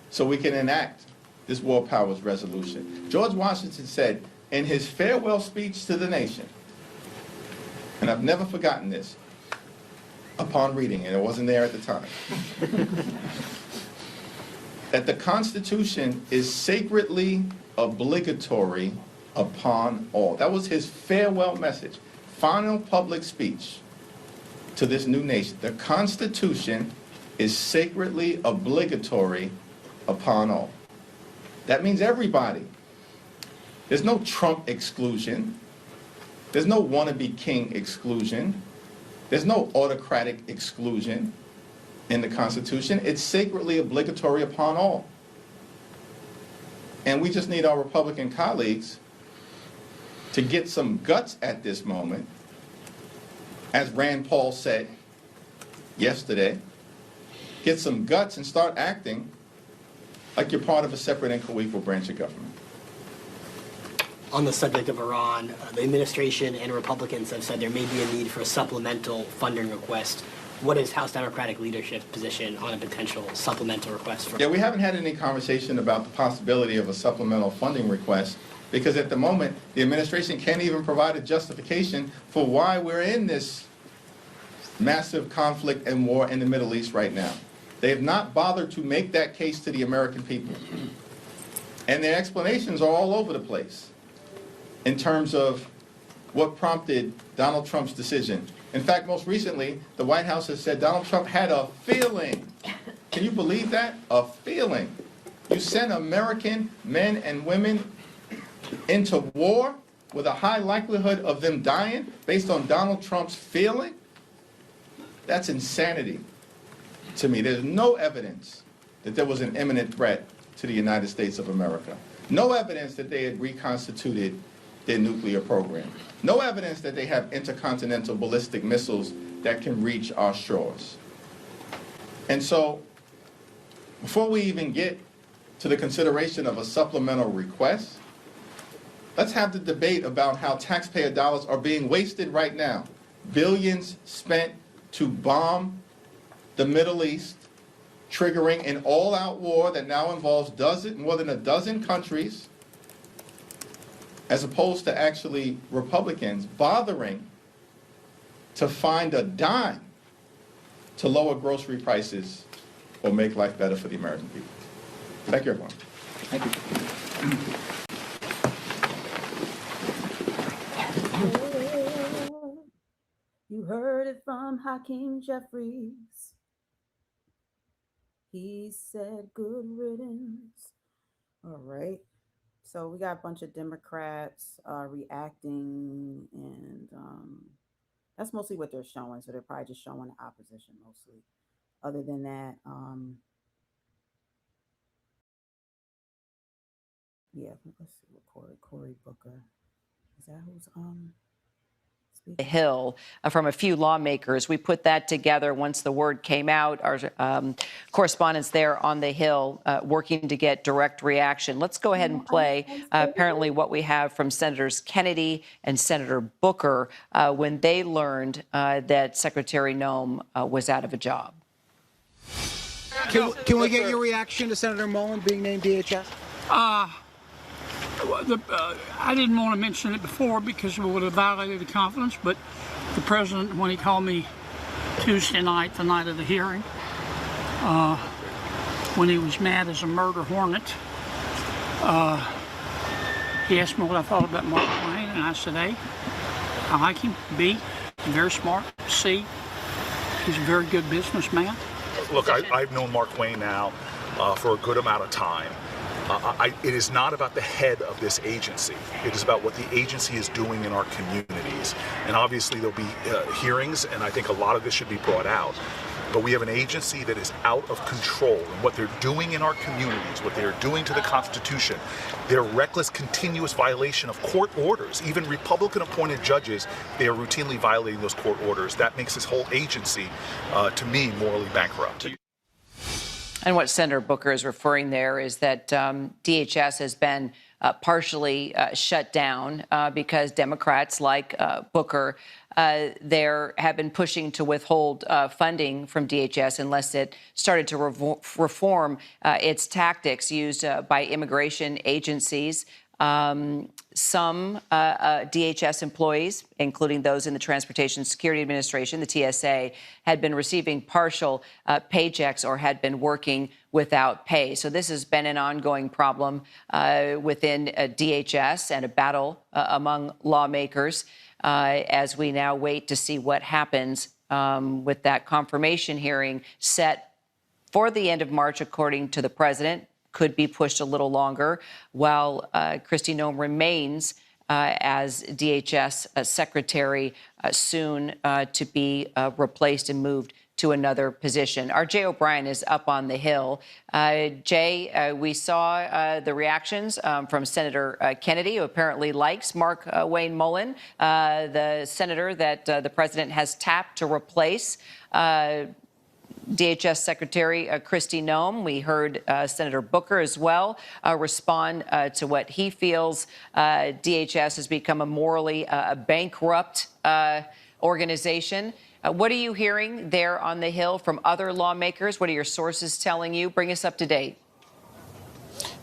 so we can enact this War Powers resolution. George Washington said in his farewell speech to the nation, and I've never forgotten this upon reading it, it wasn't there at the time, that the Constitution is sacredly obligatory upon all. That was his farewell message, final public speech to this new nation. The Constitution is sacredly obligatory upon all. That means everybody. There's no Trump exclusion. There's no wannabe king exclusion. There's no autocratic exclusion in the Constitution. It's sacredly obligatory upon all. And we just need our Republican colleagues to get some guts at this moment, as Rand Paul said yesterday, get some guts and start acting like you're part of a separate and co-equal branch of government. On the subject of Iran, the administration and Republicans have said there may be a need for a supplemental funding request. What is House Democratic leadership's position on a potential supplemental request? Yeah, we haven't had any conversation about the possibility of a supplemental funding request, because at the moment, the administration can't even provide a justification for why we're in this massive conflict and war in the Middle East right now. They have not bothered to make that case to the American people. And their explanations are all over the place in terms of what prompted Donald Trump's decision. In fact, most recently, the White House has said Donald Trump had a feeling. Can you believe that? A feeling. You send American men and women into war with a high likelihood of them dying based on Donald Trump's feeling? That's insanity to me. There's no evidence that there was an imminent threat to the United States of America. No evidence that they had reconstituted their nuclear program. No evidence that they have intercontinental ballistic missiles that can reach our shores. And so, before we even get to the consideration of a supplemental request, Let's have the debate about how taxpayer dollars are being wasted right now. Billions spent to bomb the Middle East, triggering an all-out war that now involves more than a dozen countries, as opposed to actually Republicans bothering to find a dime to lower grocery prices or make life better for the American people. Thank you, everyone. Thank you. You heard it from Hakeem Jeffries. He said good riddance. All right. So we got a bunch of Democrats reacting, and that's mostly what they're showing. So they're probably just showing the opposition mostly. Other than that, yeah, let's see what Cory Booker. Is that who's speaking? The Hill from a few lawmakers. We put that together once the word came out. Our correspondents there on the Hill working to get direct reaction. Let's go ahead and play apparently what we have from Senators Kennedy and Senator Booker when they learned that Secretary Noem was out of a job. Can we get your reaction to Senator Mullen being named DHS? I didn't want to mention it before because it would have violated the confidence, but the president, when he called me Tuesday night, the night of the hearing, when he was mad as a murder hornet, he asked me what I thought about Mark Twain, and I said, A, I like him. B, he's very smart. C, he's a very good businessman. Look, I've known Mark Twain now for a good amount of time. It is not about the head of this agency. It is about what the agency is doing in our communities. And obviously there'll be hearings, and I think a lot of this should be brought out. But we have an agency that is out of control, and what they're doing in our communities, what they're doing to the Constitution, their reckless, continuous violation of court orders, even Republican-appointed judges, they are routinely violating those court orders. That makes this whole agency, to me, morally bankrupt. And what Senator Booker is referring there is that DHS has been partially shut down because Democrats like Booker there have been pushing to withhold funding from DHS unless it started to reform its tactics used by immigration agencies. Some DHS employees, including those in the Transportation Security Administration, the TSA, had been receiving partial paychecks or had been working without pay. So this has been an ongoing problem within DHS and a battle among lawmakers as we now wait to see what happens with that confirmation hearing set for the end of March, according to the president. Could be pushed a little longer, while Kristi Noem remains as DHS secretary soon to be replaced and moved to another position. Our Jay O'Brien is up on the Hill. Jay, we saw the reactions from Senator Kennedy, who apparently likes Mark Wayne Mullen, the senator that the president has tapped to replace DHS Secretary Kristi Noem. We heard Senator Booker as well respond to what he feels DHS has become a morally bankrupt organization. What are you hearing there on the Hill from other lawmakers? What are your sources telling you? Bring us up to date.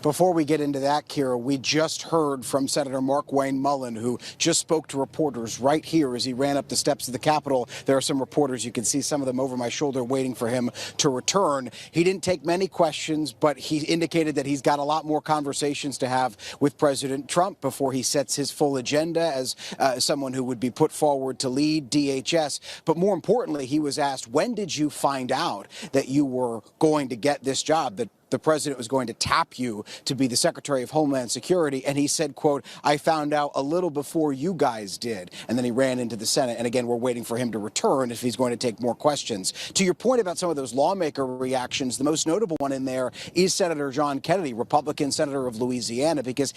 Before we get into that, Kira, we just heard from Senator Mark Wayne Mullen, who just spoke to reporters right here as he ran up the steps of the Capitol. There are some reporters, you can see some of them over my shoulder waiting for him to return. He didn't take many questions, but he indicated that he's got a lot more conversations to have with President Trump before he sets his full agenda as someone who would be put forward to lead DHS. But more importantly, he was asked, when did you find out that you were going to get this job, that the president was going to tap you to be the Secretary of Homeland Security? And he said, quote, I found out a little before you guys did. And then he ran into the Senate. And again, we're waiting for him to return if he's going to take more questions. To your point about some of those lawmaker reactions, the most notable one in there is Senator John Kennedy, Republican senator of Louisiana, because.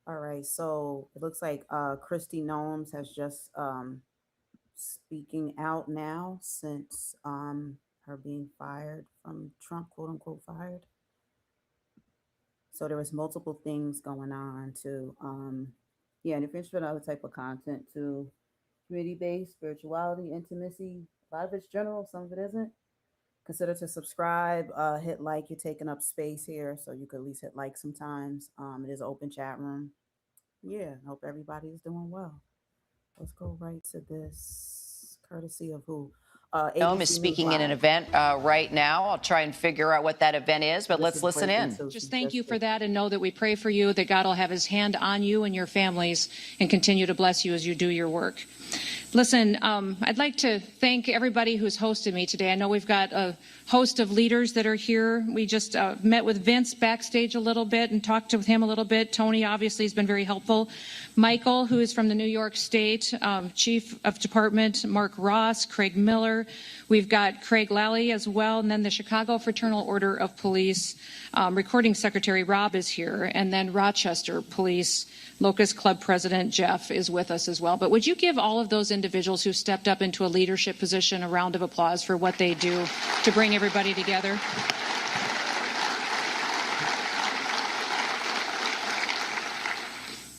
All right. So it looks like Kristi Noem has just speaking out now since her being fired from Trump, quote unquote, fired. So there was multiple things going on too. Yeah, and if you're interested in other type of content too, community-based, spirituality, intimacy, a lot of it's general, some of it isn't. Consider to subscribe, hit like. You're taking up space here, so you could at least hit like sometimes. It is an open chat room. Yeah, hope everybody is doing well. Let's go right to this, courtesy of who? Noem is ABC News speaking in an Live. event right now. I'll try and figure out what that event is, but let's listen in. Just thank you for that, and know that we pray for you, that God will have his hand on you and your families and continue to bless you as you do your work. Listen, I'd like to thank everybody who's hosted me today. I know we've got a host of leaders that are here. We just met with Vince backstage a little bit and talked with him a little bit. Tony obviously has been very helpful. Michael, who is from the New York State Chief of Department, Mark Ross, Craig Miller. We've got Craig Lally as well, and then the Chicago Fraternal Order of Police Recording Secretary Rob is here, and then Rochester Police Locust Club President Jeff is with us as well. But would you give all of those individuals who stepped up into a leadership position a round of applause for what they do to bring everybody together?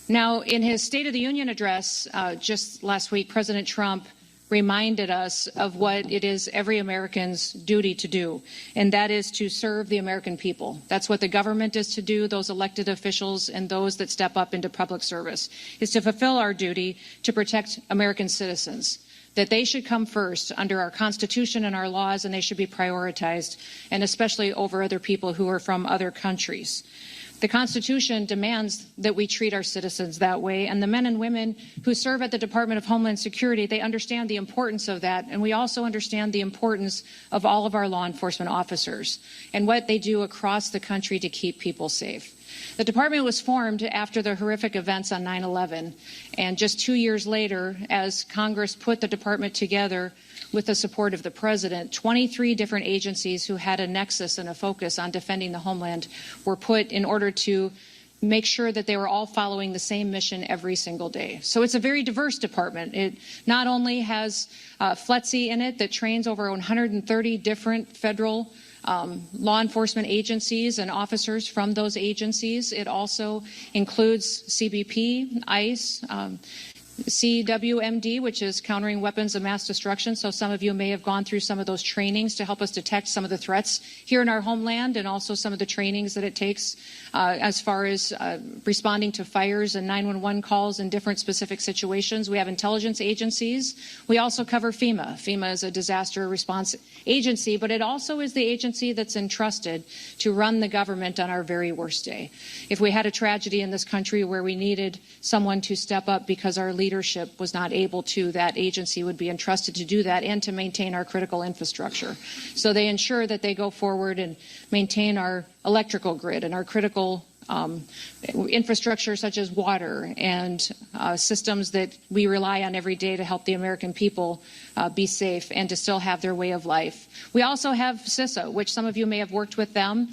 Now, in his State of the Union address just last week, President Trump reminded us of what it is every American's duty to do, and that is to serve the American people. That's what the government is to do, those elected officials and those that step up into public service, is to fulfill our duty to protect American citizens, that they should come first under our Constitution and our laws, and they should be prioritized, and especially over other people who are from other countries. The Constitution demands that we treat our citizens that way, and the men and women who serve at the Department of Homeland Security, they understand the importance of that, and we also understand the importance of all of our law enforcement officers and what they do across the country to keep people safe. The department was formed after the horrific events on 9/11, and just 2 years later, as Congress put the department together with the support of the president, 23 different agencies who had a nexus and a focus on defending the homeland were put in order to make sure that they were all following the same mission every single day. So it's a very diverse department. It not only has FLETC in it that trains over 130 different federal law enforcement agencies and officers from those agencies. It also includes CBP, ICE, CWMD, which is Countering Weapons of Mass Destruction. So some of you may have gone through some of those trainings to help us detect some of the threats here in our homeland, and also some of the trainings that it takes as far as responding to fires and 911 calls in different specific situations. We have intelligence agencies. We also cover FEMA. FEMA is a disaster response agency, but it also is the agency that's entrusted to run the government on our very worst day. If we had a tragedy in this country where we needed someone to step up because our leadership was not able to, that agency would be entrusted to do that and to maintain our critical infrastructure. So they ensure that they go forward and maintain our electrical grid and our critical infrastructure such as water and systems that we rely on every day to help the American people be safe and to still have their way of life. We also have CISA, which some of you may have worked with them,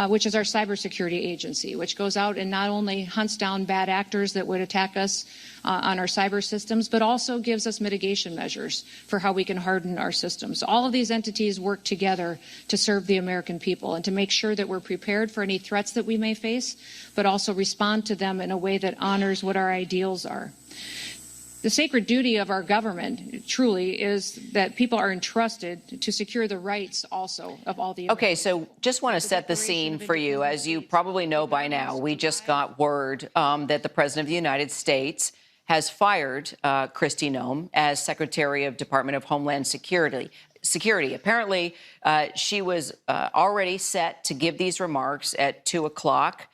which is our cybersecurity agency, which goes out and not only hunts down bad actors that would attack us on our cyber systems, but also gives us mitigation measures for how we can harden our systems. All of these entities work together to serve the American people and to make sure that we're prepared for any threats that we may face, but also respond to them in a way that honors what our ideals are. The sacred duty of our government truly is that people are entrusted to secure the rights also of all the... Okay, so just want to set the scene for you. As you probably know by now, we just got word that the President of the United States has fired Kristi Noem as Secretary of Department of Homeland Security. Apparently, she was already set to give these remarks at 2 o'clock.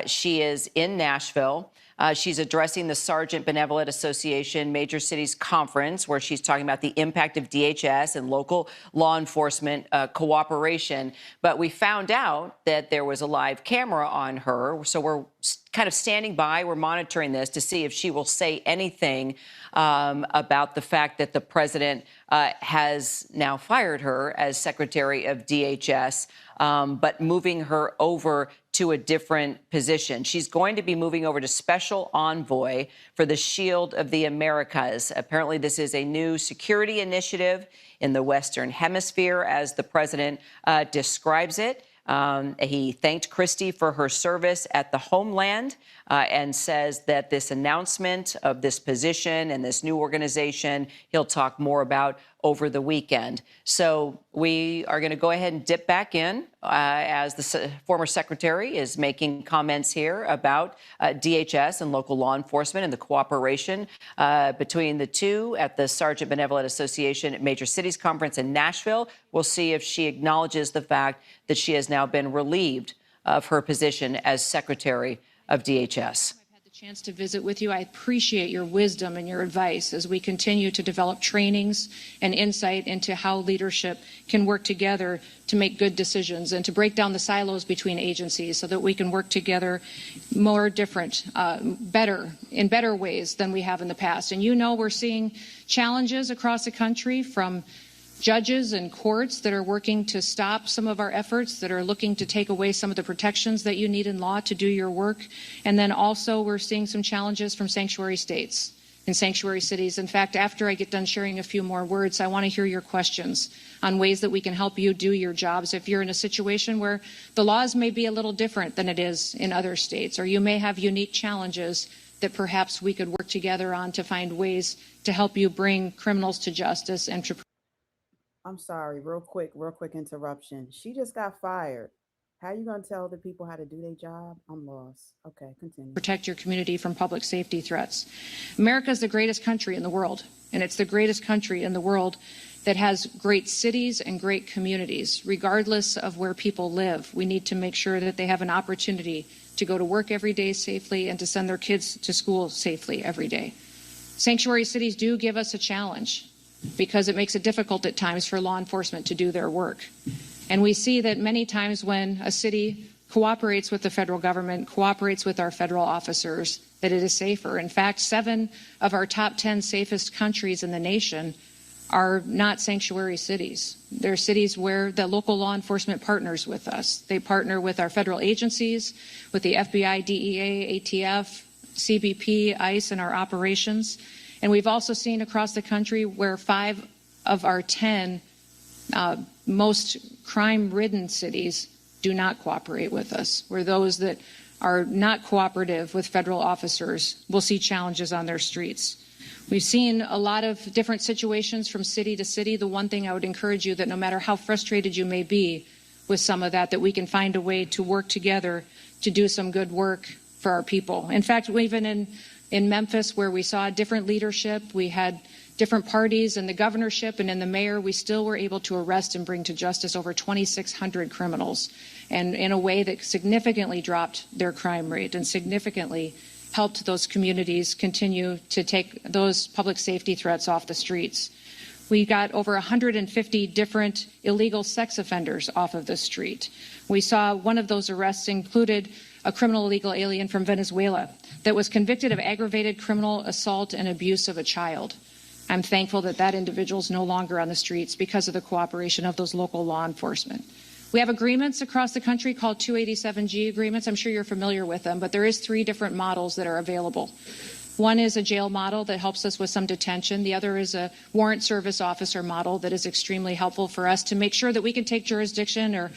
She is in Nashville. She's addressing the Sergeant Benevolent Association Major Cities Conference, where she's talking about the impact of DHS and local law enforcement cooperation. But we found out that there was a live camera on her, so we're kind of standing by. We're monitoring this to see if she will say anything about the fact that the president has now fired her as Secretary of DHS, but moving her over to a different position. She's going to be moving over to Special Envoy for the Shield of the Americas. Apparently, this is a new security initiative in the Western Hemisphere, as the president describes it. He thanked Kristi for her service at the Homeland and says that this announcement of this position and this new organization, he'll talk more about over the weekend. So we are going to go ahead and dip back in as the former secretary is making comments here about DHS and local law enforcement and the cooperation between the two at the Sergeant Benevolent Association Major Cities Conference in Nashville. We'll see if she acknowledges the fact that she has now been relieved of her position as secretary of DHS. Chance to visit with you. I appreciate your wisdom and your advice as we continue to develop trainings and insight into how leadership can work together to make good decisions and to break down the silos between agencies so that we can work together more different, in better ways than we have in the past. And you know, we're seeing challenges across the country from judges and courts that are working to stop some of our efforts, that are looking to take away some of the protections that you need in law to do your work. And then also we're seeing some challenges from sanctuary states and sanctuary cities. In fact, after I get done sharing a few more words, I want to hear your questions on ways that we can help you do your jobs. If you're in a situation where the laws may be a little different than it is in other states, or you may have unique challenges that perhaps we could work together on to find ways to help you bring criminals to justice and to I'm sorry, real quick interruption. She just got fired. How you gonna tell the people how to do their job? I'm lost. Okay, continue. protect your community from public safety threats. America is the greatest country in the world, and it's the greatest country in the world that has great cities and great communities. Regardless of where people live, we need to make sure that they have an opportunity to go to work every day safely and to send their kids to school safely every day. Sanctuary cities do give us a challenge because it makes it difficult at times for law enforcement to do their work. And we see that many times when a city cooperates with the federal government, cooperates with our federal officers, that it is safer. In fact, 7 of our top 10 safest countries in the nation are not sanctuary cities. They're cities where the local law enforcement partners with us. They partner with our federal agencies, with the FBI, DEA, ATF, CBP, ICE, and our operations. And we've also seen across the country where 5 of our 10 most crime-ridden cities do not cooperate with us, where those that are not cooperative with federal officers will see challenges on their streets. We've seen a lot of different situations from city to city. The one thing I would encourage you that no matter how frustrated you may be with some of that we can find a way to work together to do some good work for our people. In fact, even in Memphis, where we saw different leadership, we had different parties in the governorship and in the mayor, we still were able to arrest and bring to justice over 2,600 criminals, and in a way that significantly dropped their crime rate and significantly helped those communities continue to take those public safety threats off the streets. We got over 150 different illegal sex offenders off of the street. We saw one of those arrests included a criminal illegal alien from Venezuela that was convicted of aggravated criminal assault and abuse of a child. I'm thankful that that individual is no longer on the streets because of the cooperation of those local law enforcement. We have agreements across the country called 287G agreements. I'm sure you're familiar with them, but there is 3 different models that are available. One is a jail model that helps us with some detention. The other is a warrant service officer model that is extremely helpful for us to make sure that we can take jurisdiction or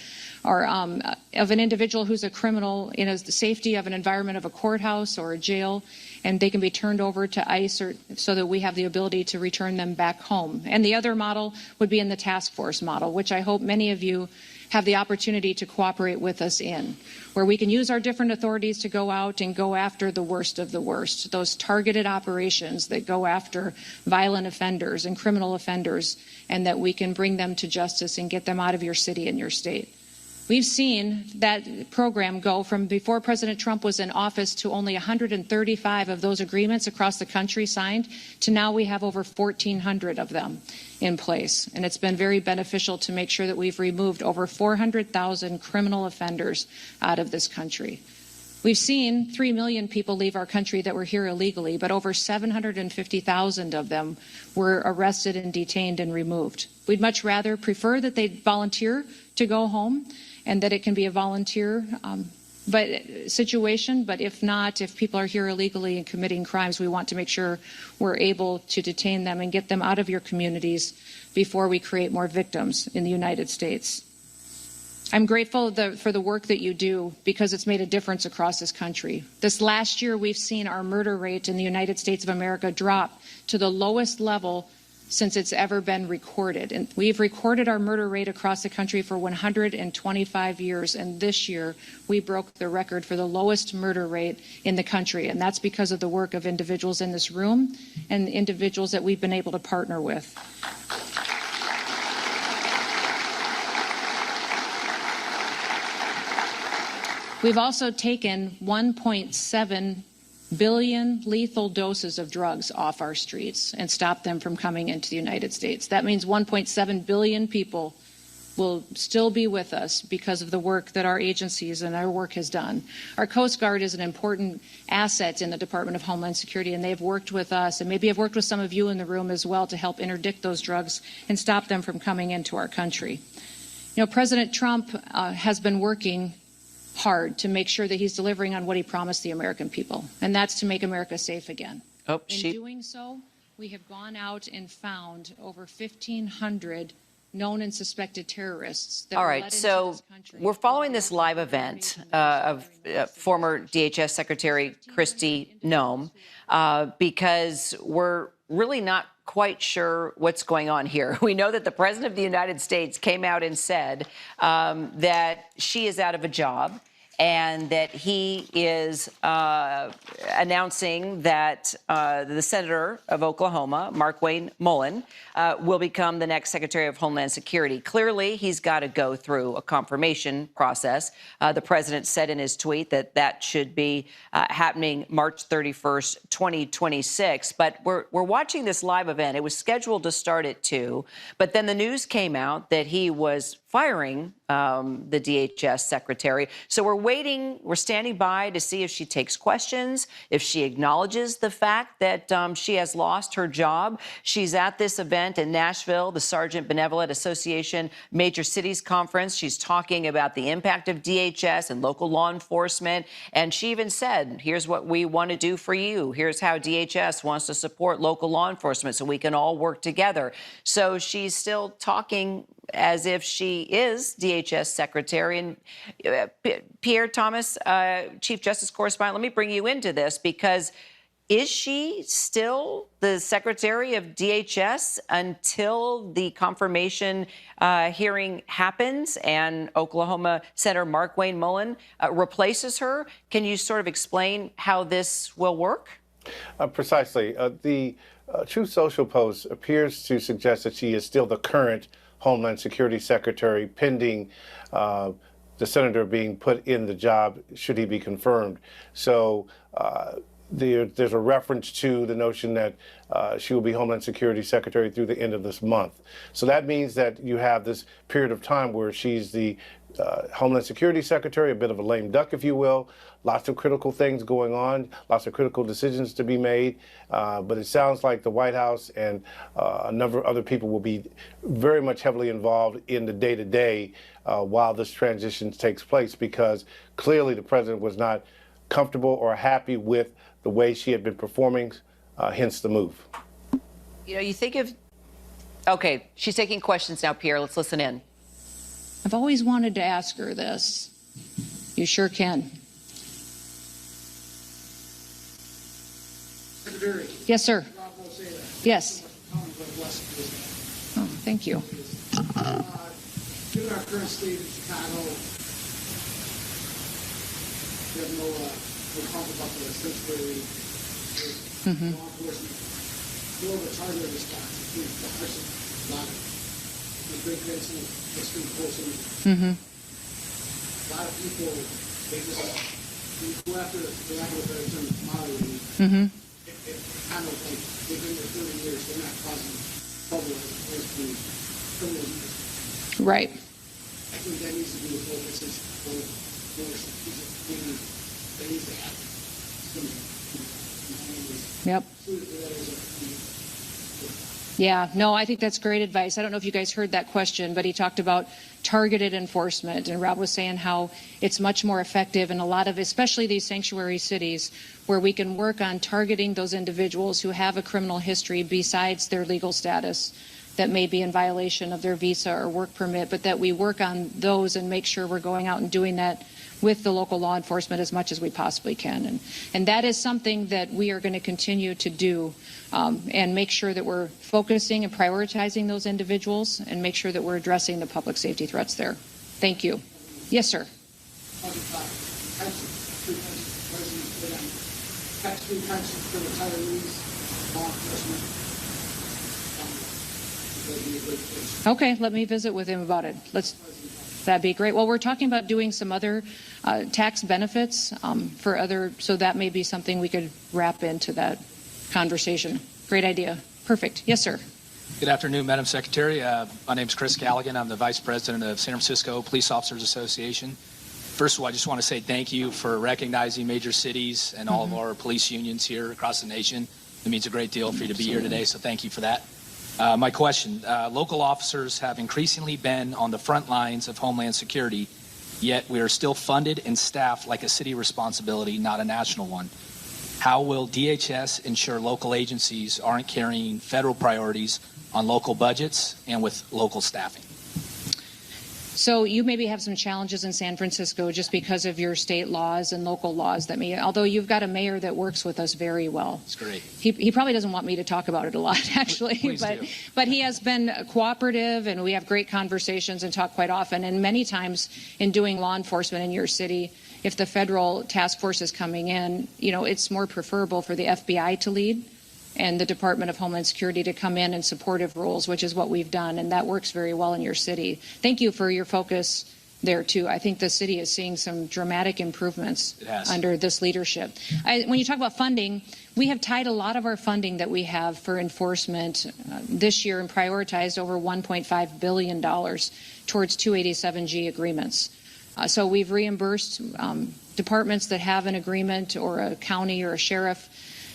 of an individual who's a criminal in the safety of an environment of a courthouse or a jail, and they can be turned over to ICE so that we have the ability to return them back home. And the other model would be in the task force model, which I hope many of you have the opportunity to cooperate with us in, where we can use our different authorities to go out and go after the worst of the worst, those targeted operations that go after violent offenders and criminal offenders, and that we can bring them to justice and get them out of your city and your state. We've seen that program go from before President Trump was in office to only 135 of those agreements across the country signed, to now we have over 1,400 of them in place. And it's been very beneficial to make sure that we've removed over 400,000 criminal offenders out of this country. We've seen 3 million people leave our country that were here illegally, but over 750,000 of them were arrested and detained and removed. We'd much rather prefer that they volunteer to go home and that it can be a volunteer situation. But if not, if people are here illegally and committing crimes, we want to make sure we're able to detain them and get them out of your communities before we create more victims in the United States. I'm grateful for the work that you do because it's made a difference across this country. This last year, we've seen our murder rate in the United States of America drop to the lowest level since it's ever been recorded. And we've recorded our murder rate across the country for 125 years. And this year, we broke the record for the lowest murder rate in the country. And that's because of the work of individuals in this room and individuals that we've been able to partner with. We've also taken 1.7 billion lethal doses of drugs off our streets and stopped them from coming into the United States. That means 1.7 billion people will still be with us because of the work that our agencies and our work has done. Our Coast Guard is an important asset in the Department of Homeland Security, and they've worked with us, and maybe have worked with some of you in the room as well, to help interdict those drugs and stop them from coming into our country. You know, President Trump has been working hard to make sure that he's delivering on what he promised the American people, and that's to make America safe again. In doing so, we have gone out and found over 1,500 known and suspected terrorists. That All were right, let so into this country. we're following this live event of former DHS Secretary Kristi Noem because we're really not quite sure what's going on here. We know that the President of the United States came out and said that she is out of a job and that he is announcing that the Senator of Oklahoma, Markwayne Mullin, will become the next Secretary of Homeland Security. Clearly, he's got to go through a confirmation process. The president said in his tweet that that should be happening March 31st, 2026. But we're watching this live event. It was scheduled to start at 2, but then the news came out that he was firing the DHS secretary. So we're standing by to see if she takes questions, if she acknowledges the fact that she has lost her job. She's at this event in Nashville, the Sergeant Benevolent Association Major Cities Conference. She's talking about the impact of DHS and local law enforcement. And she even said, here's what we want to do for you. Here's how DHS wants to support local law enforcement so we can all work together. So she's still talking as if she is DHS Secretary. And Pierre Thomas, Chief Justice Correspondent, let me bring you into this, because is she still the Secretary of DHS until the confirmation hearing happens and Oklahoma Senator Markwayne Mullin replaces her? Can you sort of explain how this will work? Precisely. The Truth Social post appears to suggest that she is still the current Homeland Security Secretary, pending the senator being put in the job should he be confirmed. So there's a reference to the notion that she will be Homeland Security Secretary through the end of this month. So that means that you have this period of time where she's the Homeland Security Secretary, a bit of a lame duck, if you will. Lots of critical things going on, lots of critical decisions to be made. But it sounds like the White House and a number of other people will be very much heavily involved in the day-to-day while this transition takes place, because clearly the president was not comfortable or happy with the way she had been performing, hence the move. You know, you think of, okay, she's taking questions now, Pierre. Let's listen in. I've always wanted to ask her this. You sure can. Secretary. Yes, sir. Yes. Oh, thank you. Given our current state of Chicago, we have no comment about the sensitivity of law enforcement. More of a targeted response. The person, a lot of the big things in the street forcing. A lot of people, they just go after, for lack of a better term, commodity. It kind of like they've been there 30 years, they're not causing trouble as opposed to criminals. Right. I think that needs to be the focus, is more that needs to happen. Yep. Yeah, no, I think that's great advice. I don't know if you guys heard that question, but he talked about targeted enforcement. And Rob was saying how it's much more effective in a lot of, especially these sanctuary cities, where we can work on targeting those individuals who have a criminal history besides their legal status. that may be in violation of their visa or work permit, but that we work on those and make sure we're going out and doing that with the local law enforcement as much as we possibly can. And that is something that we are going to continue to do and make sure that we're focusing and prioritizing those individuals and make sure that we're addressing the public safety threats there. Thank you. Yes, sir. Tax-free pension for retirees, law enforcement. That'd be a good place. Okay, let me visit with him about it. That'd be great. Well, we're talking about doing some other tax benefits for other, so that may be something we could wrap into that conversation. Great idea. Perfect. Yes, sir. Good afternoon, Madam Secretary. My name is Chris Callaghan. I'm the Vice President of San Francisco Police Officers Association. First of all, I just want to say thank you for recognizing major cities and all of our police unions here across the nation. It means a great deal for you to be here today, so thank you for that. My question, local officers have increasingly been on the front lines of Homeland Security, yet we are still funded and staffed like a city responsibility, not a national one. How will DHS ensure local agencies aren't carrying federal priorities on local budgets and with local staffing? So you maybe have some challenges in San Francisco just because of your state laws and local laws that may, although you've got a mayor that works with us very well. That's great. He probably doesn't want me to talk about it a lot, actually, but he has been cooperative and we have great conversations and talk quite often. And many times in doing law enforcement in your city, if the federal task force is coming in, you know, it's more preferable for the FBI to lead and the Department of Homeland Security to come in supportive roles, which is what we've done, and that works very well in your city. Thank you for your focus there, too. I think the city is seeing some dramatic improvements under this leadership. When you talk about funding, we have tied a lot of our funding that we have for enforcement this year and prioritized over $1.5 billion towards 287G agreements. So we've reimbursed departments that have an agreement or a county or a sheriff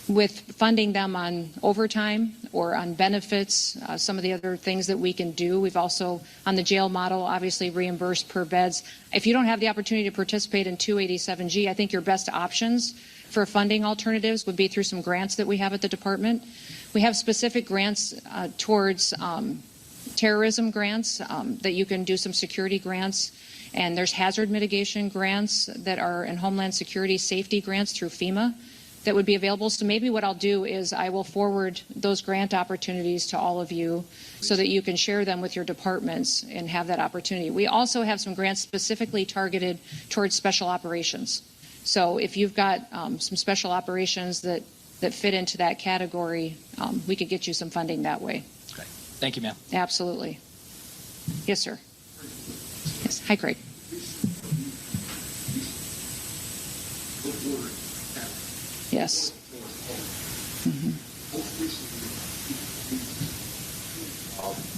with funding them on overtime or on benefits, some of the other things that we can do. We've also, on the jail model, obviously reimbursed per beds. If you don't have the opportunity to participate in 287G, I think your best options for funding alternatives would be through some grants that we have at the department. We have specific grants towards terrorism grants that you can do some security grants. And there's hazard mitigation grants that are in Homeland Security safety grants through FEMA that would be available. So maybe what I'll do is I will forward those grant opportunities to all of you so that you can share them with your departments and have that opportunity. We also have some grants specifically targeted towards special operations. So if you've got some special operations that fit into that category, we could get you some funding that way. Okay. Thank you, ma'am. Absolutely. Yes, sir. Yes. Hi, Craig. Yes.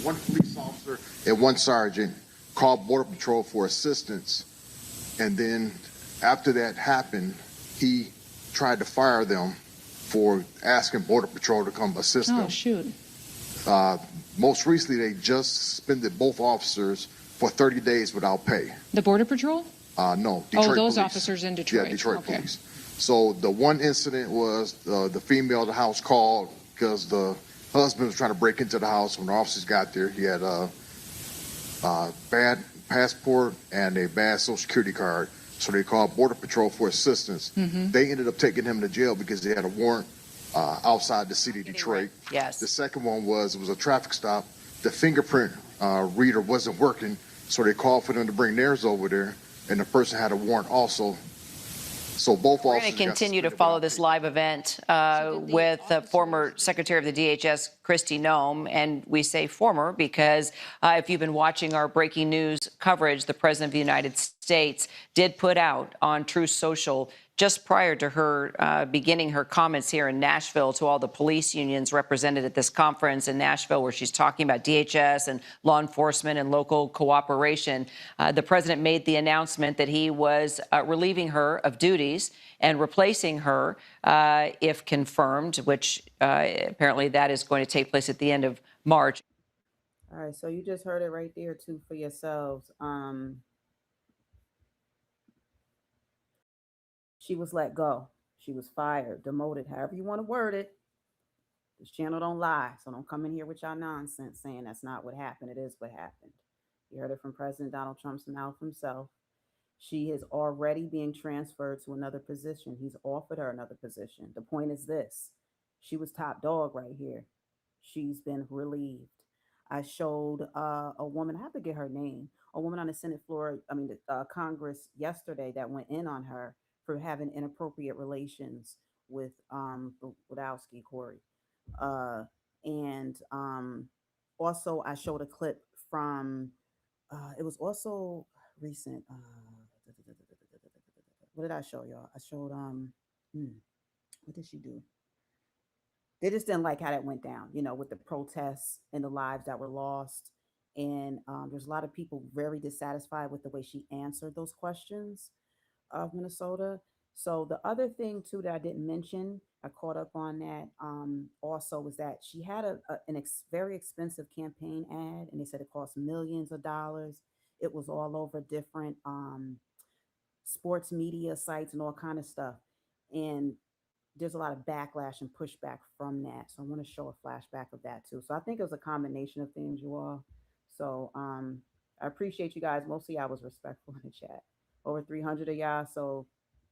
One police officer and one sergeant called Border Patrol for assistance, and then after that happened, he tried to fire them for asking Border Patrol to come assist them. Oh, shoot. Most recently, they just suspended both officers for 30 days without pay. The Border Patrol? No, Detroit those police. officers in Detroit. Yeah, Detroit Okay. police. So the one incident was the female of the house called because the husband was trying to break into the house. When the officers got there, he had a bad passport and a bad Social Security card. So they called Border Patrol for assistance. They ended up taking him to jail because they had a warrant outside the city of Detroit. Yes. The second one was a traffic stop. The fingerprint reader wasn't working, so they called for them to bring theirs over there, and the person had a warrant also. So both We're officers going to continue to follow this live event with former Secretary of the DHS, Kristi Noem. And we say former because if you've been watching our breaking news coverage, the President of the United States did put out on Truth Social just prior to her beginning her comments here in Nashville to all the police unions represented at this conference in Nashville, where she's talking about DHS and law enforcement and local cooperation. The president made the announcement that he was relieving her of duties and replacing her if confirmed, which apparently that is going to take place at the end of March. All right, so you just heard it right there, too, for yourselves. She was let go. She was fired, demoted, however you want to word it. This channel don't lie, so don't come in here with y'all nonsense saying that's not what happened. It is what happened. You heard it from President Donald Trump's mouth himself. She is already being transferred to another position. He's offered her another position. The point is this: she was top dog right here. She's been relieved. I showed a woman, I have to get her name, a woman on the Senate floor, Congress yesterday that went in on her for having inappropriate relations with Wadowski, Corey. And also, I showed a clip from, it was also recent. What did I show y'all? I showed, what did she do? They just didn't like how that went down, with the protests and the lives that were lost. And there's a lot of people very dissatisfied with the way she answered those questions of Minnesota. So the other thing too that I didn't mention, I caught up on that also, was that she had very expensive campaign ad, and they said it cost millions of dollars. It was all over different sports media sites and all kind of stuff. And there's a lot of backlash and pushback from that. So I want to show a flashback of that too. So I think it was a combination of things, you all. So I appreciate you guys. Mostly I was respectful in the chat. Over 300 of y'all. So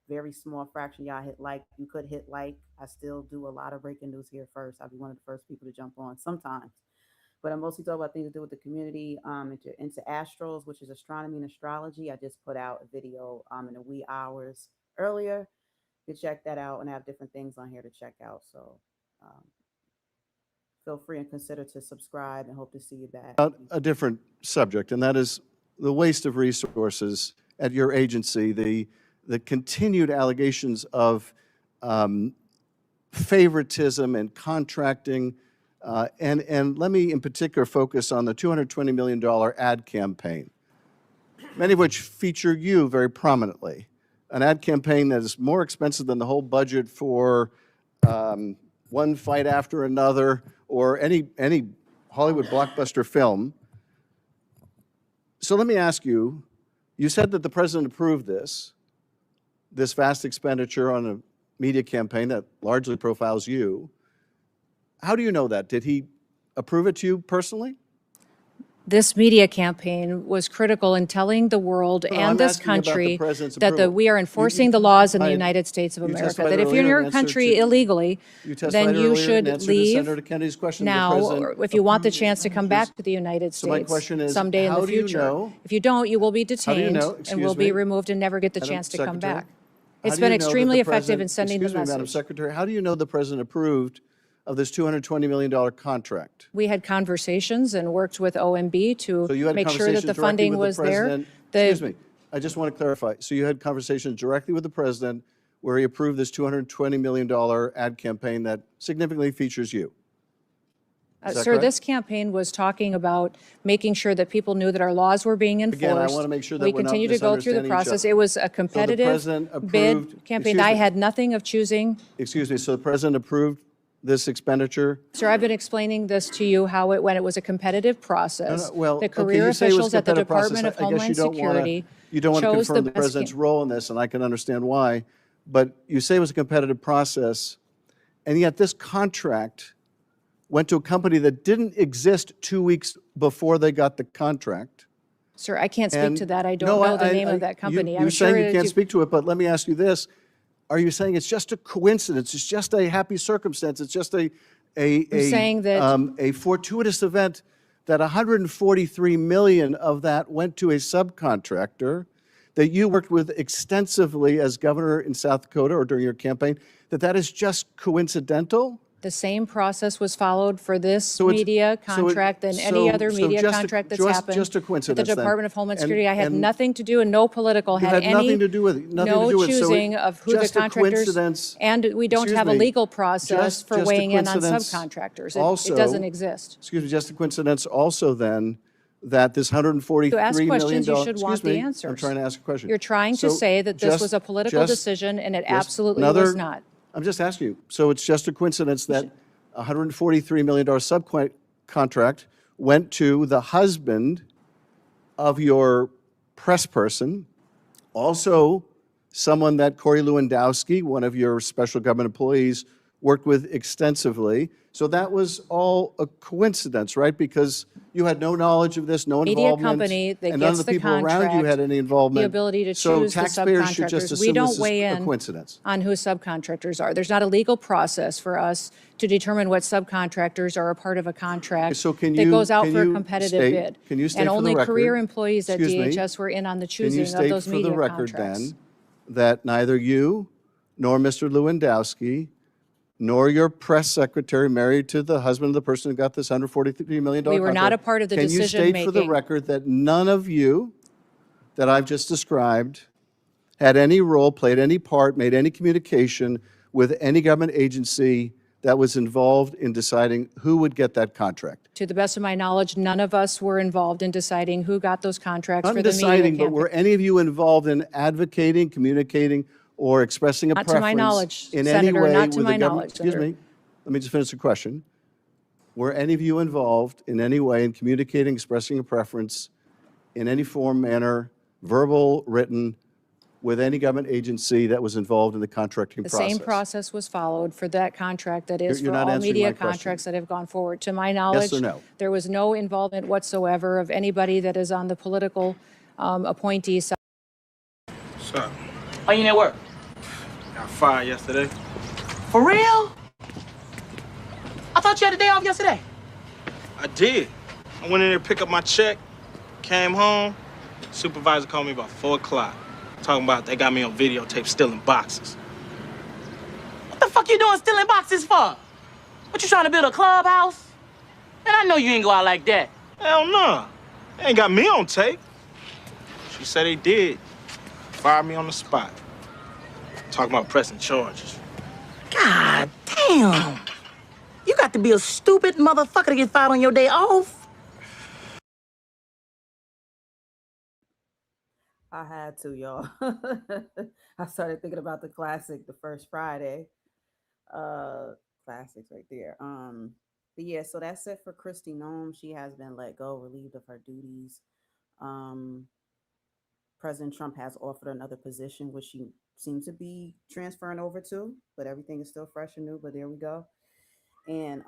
very small fraction y'all hit like. You could hit like. I still do a lot of breaking news here first. I'll be one of the first people to jump on sometimes. But I mostly talk about things to do with the community. If you're into Astros, which is astronomy and astrology, I just put out a video in the wee hours earlier. You can check that out, and I have different things on here to check out. So feel free and consider to subscribe, and hope to see you back. A different subject, and that is the waste of resources at your agency, the continued allegations of favoritism and contracting, and let me in particular focus on the $220 million ad campaign, many of which feature you very prominently. An ad campaign that is more expensive than the whole budget for one fight after another or any Hollywood blockbuster film. So let me ask you, you said that the president approved this vast expenditure on a media campaign that largely profiles you. How do you know that? Did he approve it to you personally? This media campaign was critical in telling the world and this country that we are enforcing the laws in the United States of America. That if you're in your country illegally, then you should leave now, or if you want the chance to come back to the United States someday in the future. If you don't, you will be detained and will be removed and never get the chance to come back. It's been extremely effective in sending the message. Excuse me, Madam Secretary, how do you know the president approved of this $220 million contract? We had conversations and worked with OMB to make sure that the funding was there. Excuse me, I just want to clarify. So you had conversations directly with the president where he approved this $220 million ad campaign that significantly features you? Sir, correct? this campaign was talking about making sure that people knew that our laws were being enforced. Again, I want to make sure that we we're not continue to go through the misunderstanding each process. other. It was a competitive bid campaign. I had nothing of choosing. Excuse me, so the president approved this expenditure? Sir, I've been explaining this to you how it went. It was a competitive process. Well, the career officials at the Department of Homeland Security you don't want to chose confirm the best president's role in this, and I can understand why. But you say it was a competitive process, and yet this contract went to a company that didn't exist 2 weeks before they got the contract. Sir, I can't speak to that. I don't know the name of that company. You're saying you can't speak to it, but let me ask you this. Are you saying it's just a coincidence? It's just a happy circumstance? It's just a fortuitous event that 143 million of that went to a subcontractor that you worked with extensively as governor in South Dakota or during your campaign, that is just coincidental? The same process was followed for this media contract than any other media contract that's happened just a coincidence at the Department of Homeland Security. I had and nothing to do and no political had any nothing to do with it. No choosing of who the contractors, and we don't have a legal process for weighing in on subcontractors. It doesn't exist. Excuse me, just a coincidence also then that this $143 million. To ask questions, you should want the answers. I'm trying to ask a question. You're trying to say that this was a political decision, and it absolutely was not. I'm just asking you. So it's just a coincidence that a $143 million subcontract went to the husband of your press person, also someone that Corey Lewandowski, one of your special government employees, worked with extensively. So that was all a coincidence, right? Because you had no knowledge of this, no Media involvement, company that and none of gets the the people around you contract, had any involvement. the ability to so choose the taxpayers should just subcontractors. We assume this don't is weigh a in coincidence. on who subcontractors are. There's not a legal process for us to determine what subcontractors are a part of a contract So can that you goes out can for a you competitive state, bid. Can you state And for only the record, career employees at excuse me, DHS were in on the can you choosing of state those for the media record contracts. then that neither you nor Mr. Lewandowski nor your press secretary, married to the husband of the person who got this $143 million We were not a part of the Can you state for the decision-making. record that none of you that I've just described had any role, played any part, made any communication with any government agency that was involved in deciding who would get that contract? To the best of my knowledge, none of us were involved in deciding who got those contracts Not for in the media deciding, but campaign. were any of you involved in advocating, communicating, or expressing a Not to preference my knowledge, in any Senator, way not to with my the government? knowledge, Excuse Senator. me. Let me just finish the question. Were any of you involved in any way in communicating, expressing a preference in any form, manner, verbal, written, with any government agency that was involved in the contracting The process? same process was followed for that contract that is You're for not all answering media my question. contracts that have gone forward. To my knowledge, or no? there was no involvement whatsoever of anybody that is on the political appointee side. What's up? Oh, you ain't at work? Got fired yesterday. For real? I thought you had a day off yesterday. I did. I went in there to pick up my check, came home. Supervisor called me about 4 o'clock. Talking about they got me on videotape stealing boxes. What the fuck you doing stealing boxes for? What, you trying to build a clubhouse? Man, I know you ain't go out like that. Hell no. They ain't got me on tape. She said they did. Fired me on the spot. Talking about pressing charges. God damn. You got to be a stupid motherfucker to get fired on your day off. I had to, y'all. I started thinking about the classic, The First Friday. Classics right there. But yeah, so that's it for Kristi Noem. She has been let go, relieved of her duties. Um, President Trump has offered another position, which she seems to be transferring over to, but everything is still fresh and new. But there we go. And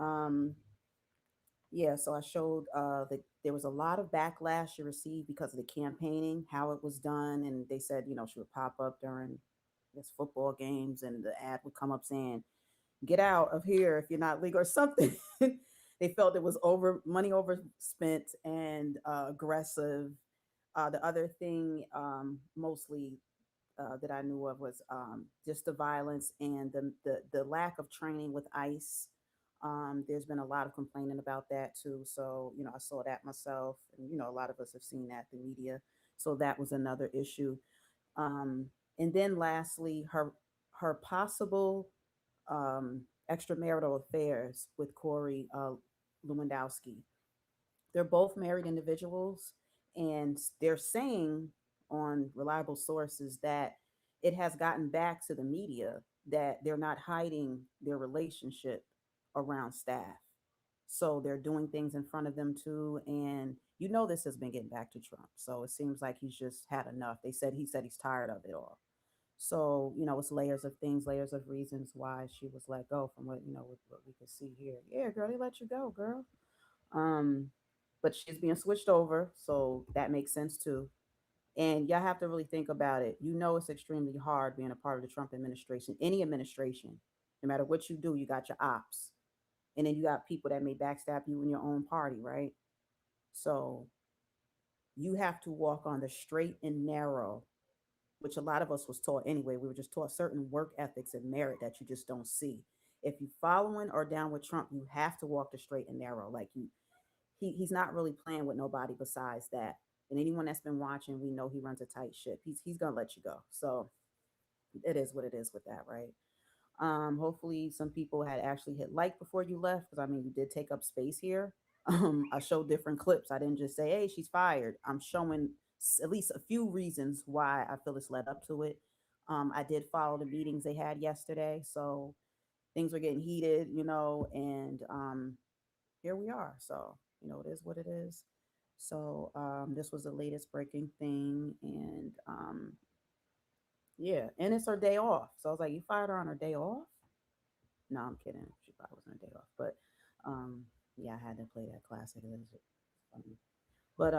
yeah, so I showed that there was a lot of backlash she received because of the campaigning, how it was done, and they said, she would pop up during this football games, and the ad would come up saying, "Get out of here if you're not legal," or something. They felt it was money overspent and aggressive. The other thing, mostly that I knew of, was just the violence and the lack of training with ICE. There's been a lot of complaining about that too. So, I saw that myself, and a lot of us have seen that in the media. So that was another issue. Um, and then lastly, her possible extramarital affairs with Corey Lewandowski. They're both married individuals, and they're saying on reliable sources that it has gotten back to the media that they're not hiding their relationship around staff. So they're doing things in front of them too. And this has been getting back to Trump. So it seems like he's just had enough. He said he's tired of it all. So, it's layers of things, layers of reasons why she was let go, from what we could see here. Yeah, girl, they let you go, girl. Um, but she's being switched over, so that makes sense too. And y'all have to really think about it. It's extremely hard being a part of the Trump administration, any administration. No matter what you do, you got your ops. And then you got people that may backstab you in your own party, right? So you have to walk on the straight and narrow, which a lot of us was taught anyway. We were just taught certain work ethics and merit that you just don't see. If you following or down with Trump, you have to walk the straight and narrow. Like he's not really playing with nobody besides that. And anyone that's been watching, we know he runs a tight ship. He's gonna let you go. So it is what it is with that, right? Hopefully some people had actually hit like before you left, because you did take up space here. I showed different clips. I didn't just say, "Hey, she's fired." I'm showing at least a few reasons why I feel it's led up to it. I did follow the meetings they had yesterday, so things were getting heated, and here we are. So it is what it is. So this was the latest breaking thing, and yeah, and it's her day off. So I was like, "You fired her on her day off?" No, I'm kidding. She probably wasn't a day off, but Yeah, I had to play that classic. It was funny. But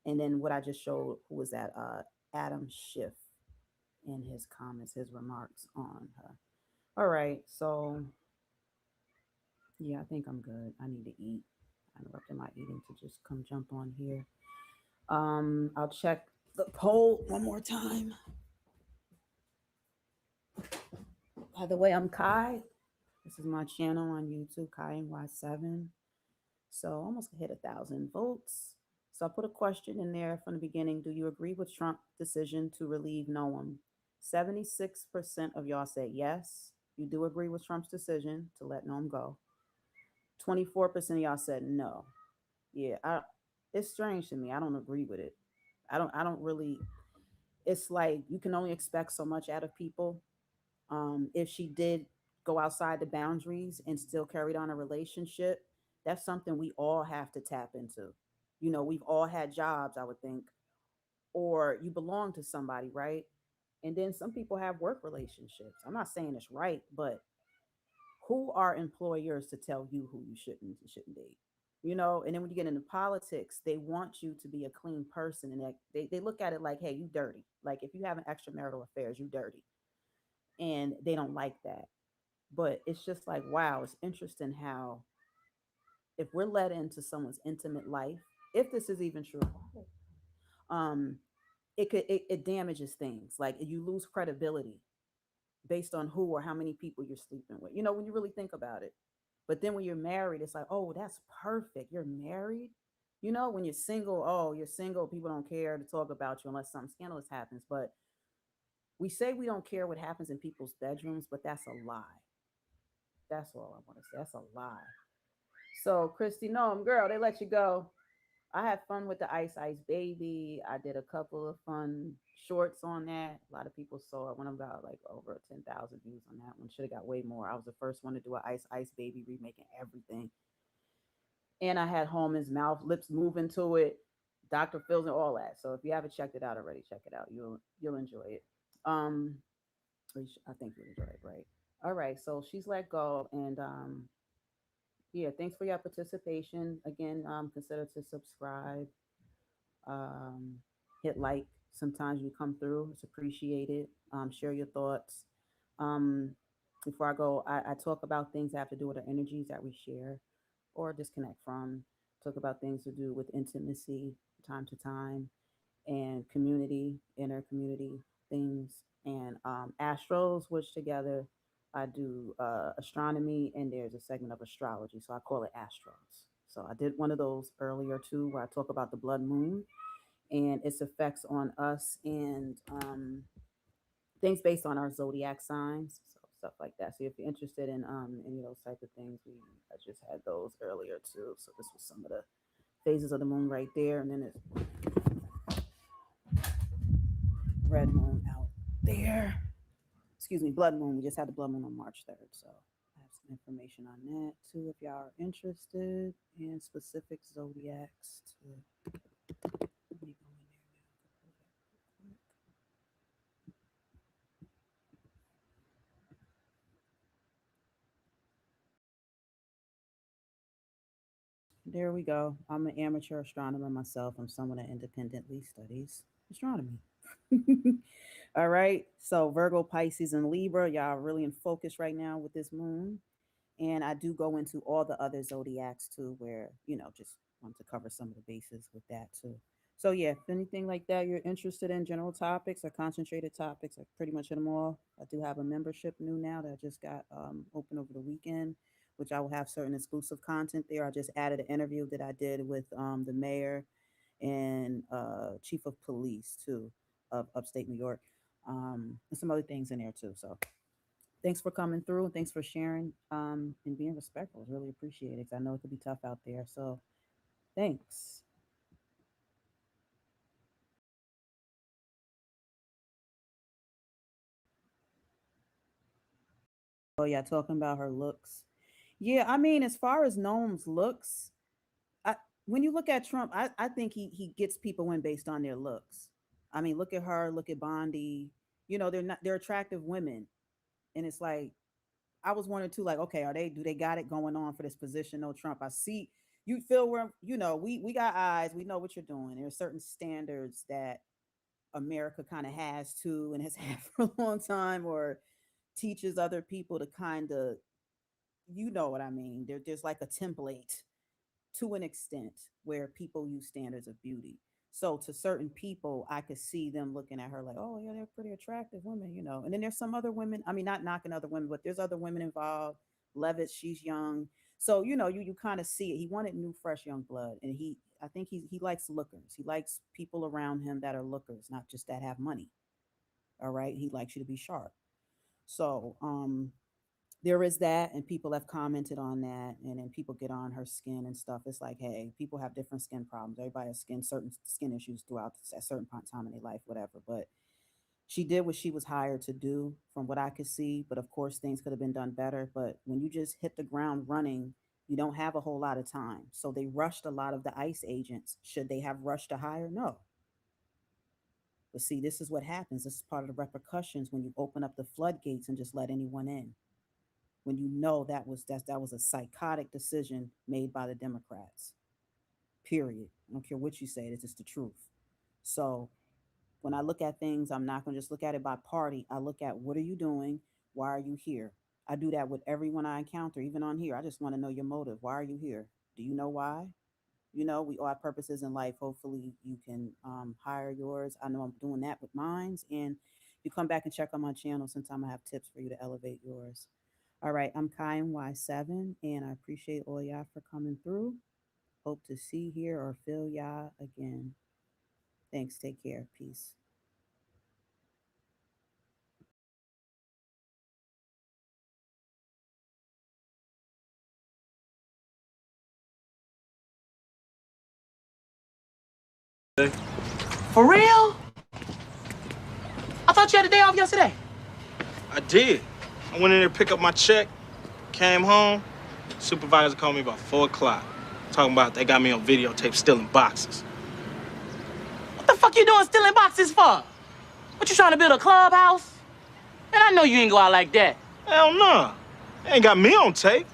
and then what I just showed, who was that? Adam Schiff in his comments, his remarks on her. All right, so yeah, I think I'm good. I need to eat. I interrupted my eating to just come jump on here. I'll check the poll one more time. By the way, I'm Kai. This is my channel on YouTube, Kai NY7. So almost hit 1,000 votes. So I put a question in there from the beginning. Do you agree with Trump's decision to relieve Noem? 76% of y'all said yes. You do agree with Trump's decision to let Noem go. 24% of y'all said no. Yeah, it's strange to me. I don't agree with it. I don't really. It's like you can only expect so much out of people. If she did go outside the boundaries and still carried on a relationship, that's something we all have to tap into. You know, we've all had jobs, I would think, or you belong to somebody, right? And then some people have work relationships. I'm not saying it's right, but who are employers to tell you who you shouldn't date? You know, and then when you get into politics, they want you to be a clean person, and they look at it like, hey, you dirty. Like if you have an extramarital affairs, you dirty, and they don't like that. But it's just like, wow, it's interesting how if we're let into someone's intimate life, if this is even true, um, it damages things. Like you lose credibility based on who or how many people you're sleeping with. You know, when you really think about it. But then when you're married, it's like, oh, that's perfect. You're married. You know, when you're single, oh, you're single. People don't care to talk about you unless something scandalous happens. But we say we don't care what happens in people's bedrooms, but that's a lie. That's all I want to say. That's a lie. So, Kristi Noem, girl, they let you go. I had fun with the Ice Ice Baby. I did a couple of fun shorts on that. A lot of people saw it. When I got like over 10,000 views on that one. Should have got way more. I was the first one to do an Ice Ice Baby remaking everything. And I had Holman's mouth, lips moving to it, Dr. Phil's and all that. So if you haven't checked it out already, check it out. You'll enjoy it. I think you'll enjoy it, right? All right. So she's let go, and yeah, thanks for your participation. Again, consider to subscribe, um, hit like. Sometimes you come through, it's appreciated. Share your thoughts. Um, Before I go, I talk about things that have to do with the energies that we share or disconnect from. Talk about things to do with intimacy, time to time, and community, inner community things, and astros, which together I do astronomy, and there's a segment of astrology. So I call it astros. So I did one of those earlier too, where I talk about the blood moon and its effects on us and things based on our zodiac signs. So stuff like that. So if you're interested in any of those type of things, I just had those earlier too. So this was some of the phases of the moon right there, and then it's red moon out there. Excuse me, blood moon. We just had the blood moon on March 3rd. So I have some information on that too if y'all are interested in specific zodiacs. Let me go in there now. There we go. I'm an amateur astronomer myself. I'm someone that independently studies astronomy. All right. So Virgo, Pisces, and Libra, y'all are really in focus right now with this moon. And I do go into all the other zodiacs too, where, just want to cover some of the bases with that too. So yeah, if anything like that you're interested in, general topics or concentrated topics, I pretty much hit them all. I do have a membership new now that I just got open over the weekend, which I will have certain exclusive content there. I just added an interview that I did with the mayor and chief of police too of upstate New York, and some other things in there too. So thanks for coming through. Thanks for sharing and being respectful. It's really appreciated because I know it could be tough out there. So thanks. Oh yeah, talking about her looks. Yeah, I mean, as far as Noam's looks, I, when you look at Trump, I think he gets people in based on their looks. I mean, look at her, look at Bondi. They're attractive women, and it's like I was wondering too, like, okay, do they got it going on for this position? No Trump. I see you feel where we got eyes. We know what you're doing. There are certain standards that America kind of has to and has had for a long time, or teaches other people to kind of, you know what I mean. There's like a template to an extent where people use standards of beauty. So to certain people, I could see them looking at her like, oh yeah, they're pretty attractive women. And then there's some other women. I mean, not knocking other women, but there's other women involved. Levitt, she's young. So you kind of see it. He wanted new, fresh, young blood, and I think he likes lookers. He likes people around him that are lookers, not just that have money. All right, he likes you to be sharp. So there is that, and people have commented on that, and then people get on her skin and stuff. It's like, hey, people have different skin problems. Everybody has certain skin issues throughout a certain time in their life, whatever. But she did what she was hired to do, from what I could see. But of course, things could have been done better. But when you just hit the ground running, you don't have a whole lot of time. So they rushed a lot of the ICE agents. Should they have rushed to hire? No. But see, this is what happens. This is part of the repercussions when you open up the floodgates and just let anyone in, when you know that was a psychotic decision made by the Democrats. Period. I don't care what you say, it's just the truth. So when I look at things, I'm not going to just look at it by party. I look at, what are you doing? Why are you here? I do that with everyone I encounter, even on here. I just want to know your motive. Why are you here? Do you know why? We all have purposes in life. Hopefully you can hire yours. I know I'm doing that with mines. And you come back and check on my channel. Sometime I have tips for you to elevate yours. All right, I'm Kai Y7, and I appreciate all y'all for coming through. Hope to see, hear, or feel y'all again. Thanks. Take care. Peace. For real? I thought you had a day off yesterday. I did. I went in there to pick up my check, came home. Supervisor called me about 4 o'clock, talking about they got me on videotape stealing boxes. What the fuck you doing stealing boxes for? What, you trying to build a clubhouse? Man, I know you ain't go out like that. Hell no. They ain't got me on tape.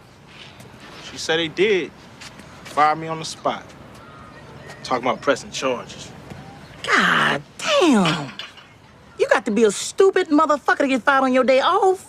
She said they did. Fired me on the spot. Talking about pressing charges. God damn. You got to be a stupid motherfucker to get fired on your day off.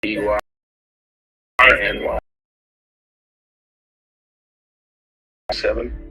EYNY7